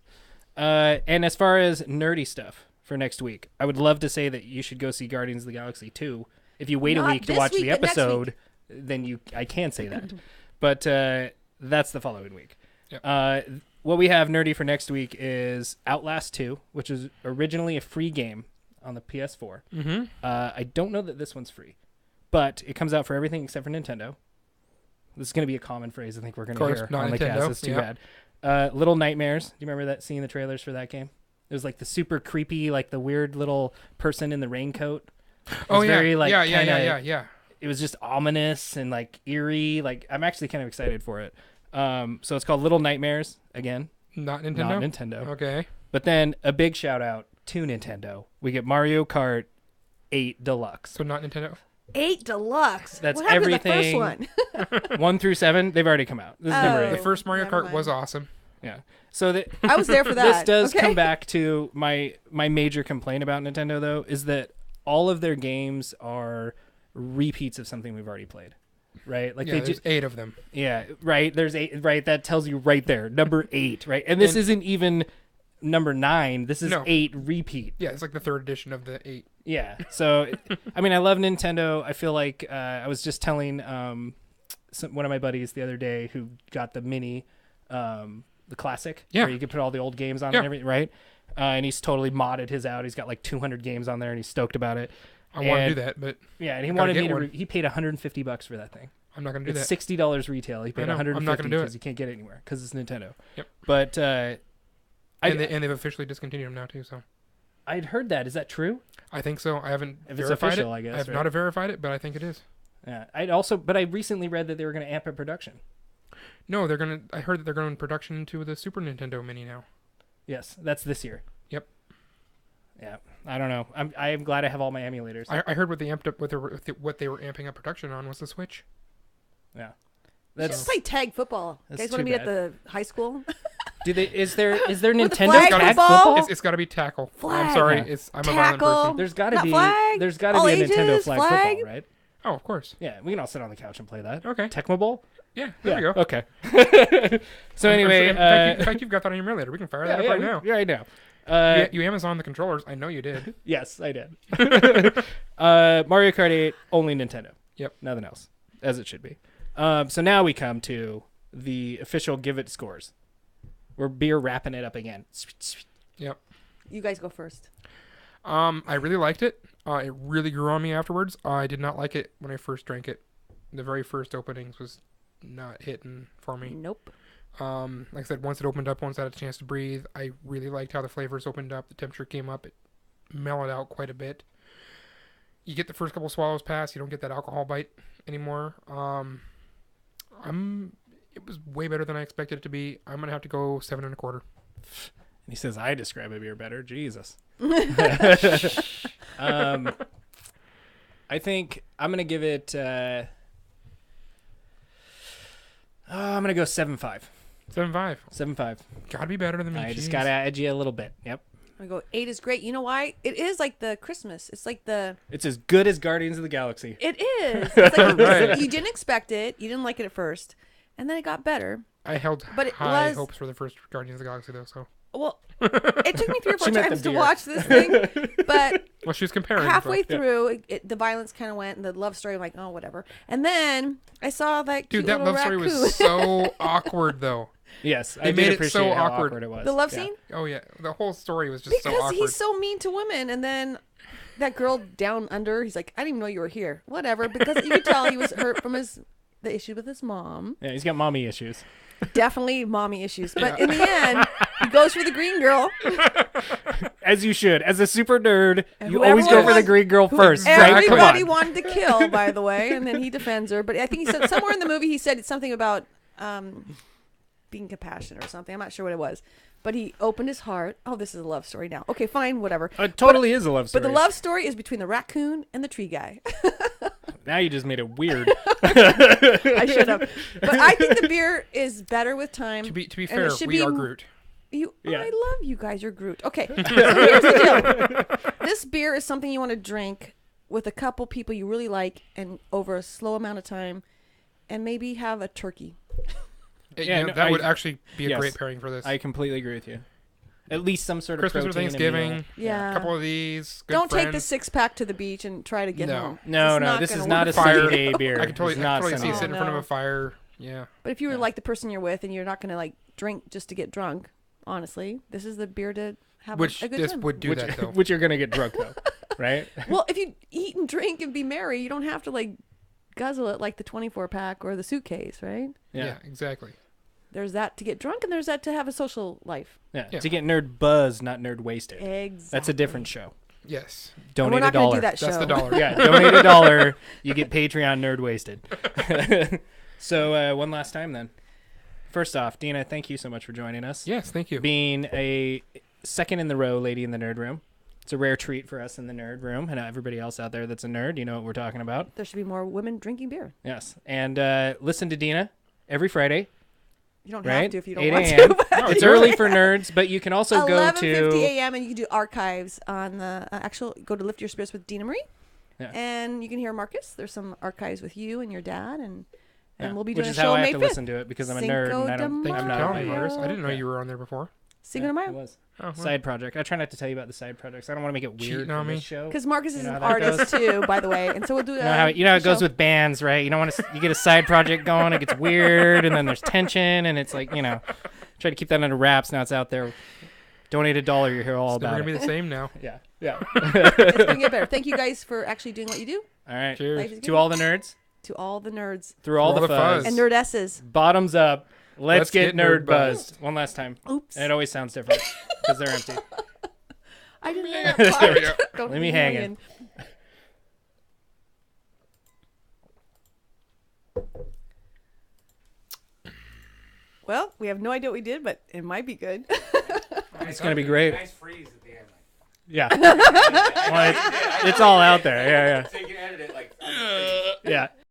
Speaker 3: And as far as nerdy stuff for next week, I would love to say that you should go see Guardians of the Galaxy 2. If you wait a
Speaker 5: Not
Speaker 3: week to
Speaker 5: this
Speaker 3: watch
Speaker 5: week,
Speaker 3: the
Speaker 5: but next
Speaker 3: episode, then I can say that. But that's the following week.
Speaker 4: Yep.
Speaker 3: What we have nerdy for next week is Outlast 2, which is originally a free game on the PS4.
Speaker 4: Mm-hmm.
Speaker 3: I don't know that this one's free, but it comes out for everything except for Nintendo. This is going to be a common phrase I think we're going to
Speaker 4: Of course,
Speaker 3: hear
Speaker 4: not
Speaker 3: on the
Speaker 4: Nintendo,
Speaker 3: cast. It's too
Speaker 4: yeah.
Speaker 3: bad. Little Nightmares. Do you remember seeing the trailers for that game? It was like the super creepy, like the weird little person in the raincoat. It
Speaker 4: Oh
Speaker 3: was
Speaker 4: yeah,
Speaker 3: very, like,
Speaker 4: yeah.
Speaker 3: It was just ominous and like eerie. Like I'm actually kind of excited for it. So it's called Little Nightmares again.
Speaker 4: Not Nintendo.
Speaker 3: Not Nintendo.
Speaker 4: Okay.
Speaker 3: But then a big shout out to Nintendo. We get Mario Kart 8 Deluxe.
Speaker 4: So not Nintendo.
Speaker 5: 8 Deluxe.
Speaker 3: That's
Speaker 5: what happened
Speaker 3: everything.
Speaker 5: To the first one?
Speaker 3: 1 through 7, they've already come out. This is number
Speaker 5: Oh.
Speaker 3: 8.
Speaker 4: The first Mario
Speaker 5: never
Speaker 4: Kart was
Speaker 5: mind.
Speaker 4: awesome.
Speaker 3: Yeah. So
Speaker 5: I was there for that.
Speaker 3: this does
Speaker 5: Okay.
Speaker 3: come back to my major complaint about Nintendo, though, is that all of their games are repeats of something we've already played, right? Like
Speaker 4: Yeah,
Speaker 3: they
Speaker 4: there's 8 of them.
Speaker 3: yeah, right. There's 8, right? That tells you right there, number 8, right? And this
Speaker 4: And-
Speaker 3: isn't even number 9. This is
Speaker 4: No.
Speaker 3: 8 repeat.
Speaker 4: Yeah, it's like the 3rd edition of the 8.
Speaker 3: Yeah. So, I mean, I love Nintendo. I feel like I was just telling one of my buddies the other day who got the mini, the classic,
Speaker 4: Yeah.
Speaker 3: where you could put all the old games on
Speaker 4: Yeah.
Speaker 3: and everything, right? And he's totally modded his out. He's got like 200 games on there, and he's stoked about it.
Speaker 4: I want to
Speaker 3: And-
Speaker 4: do that, but
Speaker 3: Yeah, and he
Speaker 4: Gotta
Speaker 3: wanted
Speaker 4: get
Speaker 3: me to.
Speaker 4: one.
Speaker 3: He paid $150 for that thing.
Speaker 4: I'm not going to do
Speaker 3: It's
Speaker 4: that.
Speaker 3: $60 retail. He paid
Speaker 4: know. I'm not
Speaker 3: $150
Speaker 4: gonna do it.
Speaker 3: because you can't get it anywhere because it's Nintendo.
Speaker 4: Yep.
Speaker 3: But
Speaker 4: And they've officially discontinued them now too. So
Speaker 3: I'd heard that. Is that true?
Speaker 4: I think so. I haven't
Speaker 3: If it's
Speaker 4: verified
Speaker 3: official,
Speaker 4: it.
Speaker 3: I guess,
Speaker 4: I have
Speaker 3: right?
Speaker 4: not verified it, but I think it is.
Speaker 3: Yeah. But I recently read that they were going to amp up production.
Speaker 4: No, they're gonna. I heard that they're going in production into the Super Nintendo Mini now.
Speaker 3: Yes, that's this year.
Speaker 4: Yep.
Speaker 3: Yeah. I don't know. I'm glad I have all my emulators.
Speaker 4: I heard what they amped up, what they were amping up production on was the Switch.
Speaker 3: Yeah.
Speaker 5: Just play tag football. You
Speaker 3: That's
Speaker 5: guys want to
Speaker 3: too
Speaker 5: meet at
Speaker 3: bad.
Speaker 5: the high school?
Speaker 3: Do they? Is there
Speaker 5: With the
Speaker 3: Nintendo
Speaker 5: flag
Speaker 3: tag
Speaker 5: football?
Speaker 3: football?
Speaker 4: It's got to be tackle.
Speaker 5: Flag.
Speaker 4: I'm sorry.
Speaker 3: Yeah.
Speaker 4: I'm a violent
Speaker 5: Tackle.
Speaker 4: person.
Speaker 3: There's got to
Speaker 5: Not
Speaker 3: be.
Speaker 5: flag.
Speaker 3: There's got to
Speaker 5: All
Speaker 3: be a Nintendo
Speaker 5: ages,
Speaker 3: flag
Speaker 5: flag.
Speaker 3: football, right?
Speaker 4: Oh, of course.
Speaker 3: Yeah, we can all sit on the couch and play that.
Speaker 4: Okay.
Speaker 3: Tecmo Bowl.
Speaker 4: Yeah. There we go.
Speaker 3: Okay. So anyway,
Speaker 4: in fact, you've got that on your emulator. We can fire that up right now.
Speaker 3: Yeah, right now.
Speaker 4: You Amazon the controllers. I know you did.
Speaker 3: Yes, I did. Mario Kart 8 only Nintendo.
Speaker 4: Yep.
Speaker 3: Nothing else, as it should be. So now we come to the official Give It scores. We're beer wrapping it up again.
Speaker 4: Yep.
Speaker 5: You guys go first.
Speaker 4: I really liked it. It really grew on me afterwards. I did not like it when I first drank it. The very first openings was not hitting for me.
Speaker 5: Nope.
Speaker 4: Like I said, once it opened up, once I had a chance to breathe, I really liked how the flavors opened up. The temperature came up. It mellowed out quite a bit. You get the first couple swallows past, you don't get that alcohol bite anymore. It was way better than I expected it to be. I'm gonna have to go 7.25.
Speaker 3: He says I describe a beer better. Jesus. I think I'm gonna give it. I'm gonna go 7.5.
Speaker 4: 7.5.
Speaker 3: 7.5.
Speaker 4: Gotta be better than me.
Speaker 3: I just
Speaker 4: Jeez.
Speaker 3: gotta edge you a little bit. Yep.
Speaker 5: I go 8 is great. You know why? It is like the Christmas. It's like the.
Speaker 3: It's as good as Guardians of the Galaxy.
Speaker 5: It is. It's like
Speaker 4: Right.
Speaker 5: You didn't expect it. You didn't like it at first, and then it got better.
Speaker 4: I held
Speaker 5: But it
Speaker 4: high
Speaker 5: was-
Speaker 4: hopes for the first Guardians of the Galaxy, though. So,
Speaker 5: Well, it took me 3 or 4
Speaker 3: She meant the
Speaker 5: times to
Speaker 3: beer.
Speaker 5: watch this thing, but
Speaker 4: well, she was comparing.
Speaker 5: halfway
Speaker 4: but-
Speaker 5: through, the violence kind of went, and the love story, I'm like, oh, whatever. And then I saw that
Speaker 4: Dude,
Speaker 5: cute
Speaker 4: that
Speaker 5: little
Speaker 4: love story
Speaker 5: raccoon.
Speaker 4: was so awkward, though.
Speaker 3: Yes, I
Speaker 4: They
Speaker 3: did
Speaker 4: made it
Speaker 3: appreciate
Speaker 4: so
Speaker 3: how
Speaker 4: awkward.
Speaker 3: awkward it was.
Speaker 5: The love
Speaker 3: Yeah.
Speaker 5: scene?
Speaker 4: Oh yeah, the whole story was just so
Speaker 5: Because
Speaker 4: awkward.
Speaker 5: he's so mean to women, and then that girl down under, he's like, I didn't even know you were here. Whatever, because you could tell he was hurt from the issue with his mom.
Speaker 3: Yeah, he's got mommy issues.
Speaker 5: Definitely mommy issues. But in the end, he goes for the green girl.
Speaker 3: As you should. As a super nerd,
Speaker 5: And
Speaker 3: you
Speaker 5: whoever
Speaker 3: always go for the
Speaker 5: wants-
Speaker 3: green girl first. Right? Come
Speaker 5: Everybody
Speaker 3: on.
Speaker 5: wanted to kill, by the way, and then he defends her. But I think he said somewhere in the movie, he said something about being compassionate or something. I'm not sure what it was. But he opened his heart. Oh, this is a love story now. Okay, fine, whatever.
Speaker 3: It totally is a love story.
Speaker 5: But the love story is between the raccoon and the tree guy.
Speaker 3: Now you just made it weird.
Speaker 5: I should have. But I think the beer is better with time.
Speaker 4: To be
Speaker 5: and it
Speaker 4: fair,
Speaker 5: should
Speaker 4: we
Speaker 5: be
Speaker 4: are Groot.
Speaker 3: Yeah.
Speaker 5: I love you guys. You're Groot. Okay, so here's the deal. This beer is something you want to drink with a couple people you really like and over a slow amount of time, and maybe have a turkey.
Speaker 3: Yeah, no,
Speaker 4: that
Speaker 3: I-
Speaker 4: would actually be a
Speaker 3: yes.
Speaker 4: great pairing for this.
Speaker 3: I completely agree with you. At least some sort of
Speaker 4: Christmas or
Speaker 3: protein and
Speaker 4: Thanksgiving.
Speaker 3: meal.
Speaker 5: Yeah.
Speaker 4: A couple of these. Good
Speaker 5: Don't take the
Speaker 4: friends.
Speaker 5: 6-pack to the beach and try to get
Speaker 4: No.
Speaker 5: home.
Speaker 3: No,
Speaker 5: It's
Speaker 3: no, this
Speaker 5: gonna
Speaker 3: is not
Speaker 5: work.
Speaker 3: a
Speaker 4: Fire.
Speaker 3: sunny day beer.
Speaker 4: I can totally,
Speaker 3: It's not
Speaker 4: see
Speaker 3: sunny.
Speaker 4: it sitting in front of
Speaker 5: no.
Speaker 4: a fire. Yeah.
Speaker 5: But if you were like the person you're with and you're not going to like drink just to get drunk, honestly, this is the beer to have
Speaker 4: Which
Speaker 5: a good
Speaker 4: this
Speaker 5: time.
Speaker 4: would do
Speaker 3: which,
Speaker 4: that though.
Speaker 3: which you're gonna get drunk though, right?
Speaker 5: Well, if you eat and drink and be merry, you don't have to like guzzle it like the 24-pack or the suitcase, right?
Speaker 4: Yeah. Exactly.
Speaker 5: There's that to get drunk and there's that to have a social life.
Speaker 3: Yeah.
Speaker 4: Yeah.
Speaker 3: To get nerd buzzed, not nerd wasted.
Speaker 5: Exactly.
Speaker 3: That's a different show.
Speaker 4: Yes.
Speaker 5: And
Speaker 3: Donate
Speaker 5: we're not
Speaker 3: a
Speaker 5: going to
Speaker 3: dollar.
Speaker 5: do that show.
Speaker 4: That's the dollar.
Speaker 3: Yeah, donate $1. You get Patreon nerd wasted. So one last time then. First off, Dena, thank you so much for joining us.
Speaker 4: Yes. Thank you.
Speaker 3: Being a second in the row lady in the nerd room. It's a rare treat for us in the nerd room, and everybody else out there that's a nerd, you know what we're talking about.
Speaker 5: There should be more women drinking beer.
Speaker 3: Yes. And listen to Dena every Friday,
Speaker 5: You don't
Speaker 3: right?
Speaker 5: have to if you don't
Speaker 3: 8
Speaker 5: want
Speaker 3: a.m.
Speaker 5: to. but-
Speaker 3: It's early for nerds, but you can also go
Speaker 5: 11:50
Speaker 3: to...
Speaker 5: a.m. and you can do archives on the go to Lift Your Spirits with Dena Marie.
Speaker 3: Yeah.
Speaker 5: And you can hear Marcus. There's some archives with you and your dad, and
Speaker 3: Yeah,
Speaker 5: we'll be
Speaker 3: which
Speaker 5: doing
Speaker 3: is
Speaker 5: a show
Speaker 3: how
Speaker 5: on
Speaker 3: I
Speaker 5: May
Speaker 3: have to
Speaker 5: 5th.
Speaker 3: listen to it because I'm a
Speaker 5: Cinco
Speaker 3: nerd and I
Speaker 5: de
Speaker 3: don't.
Speaker 4: Thanks
Speaker 3: I'm
Speaker 4: for
Speaker 3: not
Speaker 4: telling me,
Speaker 3: a
Speaker 4: Marcus. I didn't know
Speaker 3: Yeah.
Speaker 4: you were on there before.
Speaker 5: Cinco de
Speaker 3: It
Speaker 5: Mayo.
Speaker 3: was.
Speaker 4: Oh, well.
Speaker 3: Side project. I try not to tell you about the side projects. I don't want to make it weird
Speaker 4: Cheating
Speaker 3: for
Speaker 4: on me.
Speaker 3: this show.
Speaker 5: Because Marcus is
Speaker 3: You know
Speaker 5: an
Speaker 3: how that
Speaker 5: artist too, by the way, and so we'll do.
Speaker 3: You know how it goes
Speaker 5: show.
Speaker 3: with bands, right? You don't want to. You get a side project going, it gets weird, and then there's tension, and it's like try to keep that under wraps. Now it's out there. Donate $1. You'll hear all
Speaker 4: It's never
Speaker 3: about
Speaker 4: gonna
Speaker 3: it.
Speaker 4: be the same now.
Speaker 3: Yeah, yeah.
Speaker 5: It's gonna get better. Thank you guys for actually doing what you do.
Speaker 3: All right.
Speaker 4: Cheers.
Speaker 5: Life is good.
Speaker 3: To all the nerds,
Speaker 5: To all the nerds
Speaker 3: through all
Speaker 4: all
Speaker 3: the
Speaker 4: the
Speaker 3: fuzz,
Speaker 4: fuzz.
Speaker 5: and nerdesses.
Speaker 3: bottoms up. Let's get nerd
Speaker 4: nerd buzzed.
Speaker 3: buzzed. One last time.
Speaker 5: Oops.
Speaker 3: And it always sounds different because they're empty.
Speaker 5: I didn't know
Speaker 4: There
Speaker 5: that part.
Speaker 4: we go.
Speaker 5: Don't
Speaker 3: Let me
Speaker 5: leave
Speaker 3: hang
Speaker 5: hanging. Well, we have no idea what we did, but it might be good.
Speaker 3: It's gonna be great.
Speaker 6: Nice freeze at the end.
Speaker 3: Yeah. Well, it's all out there. Yeah,
Speaker 6: So you can edit it like.
Speaker 3: yeah.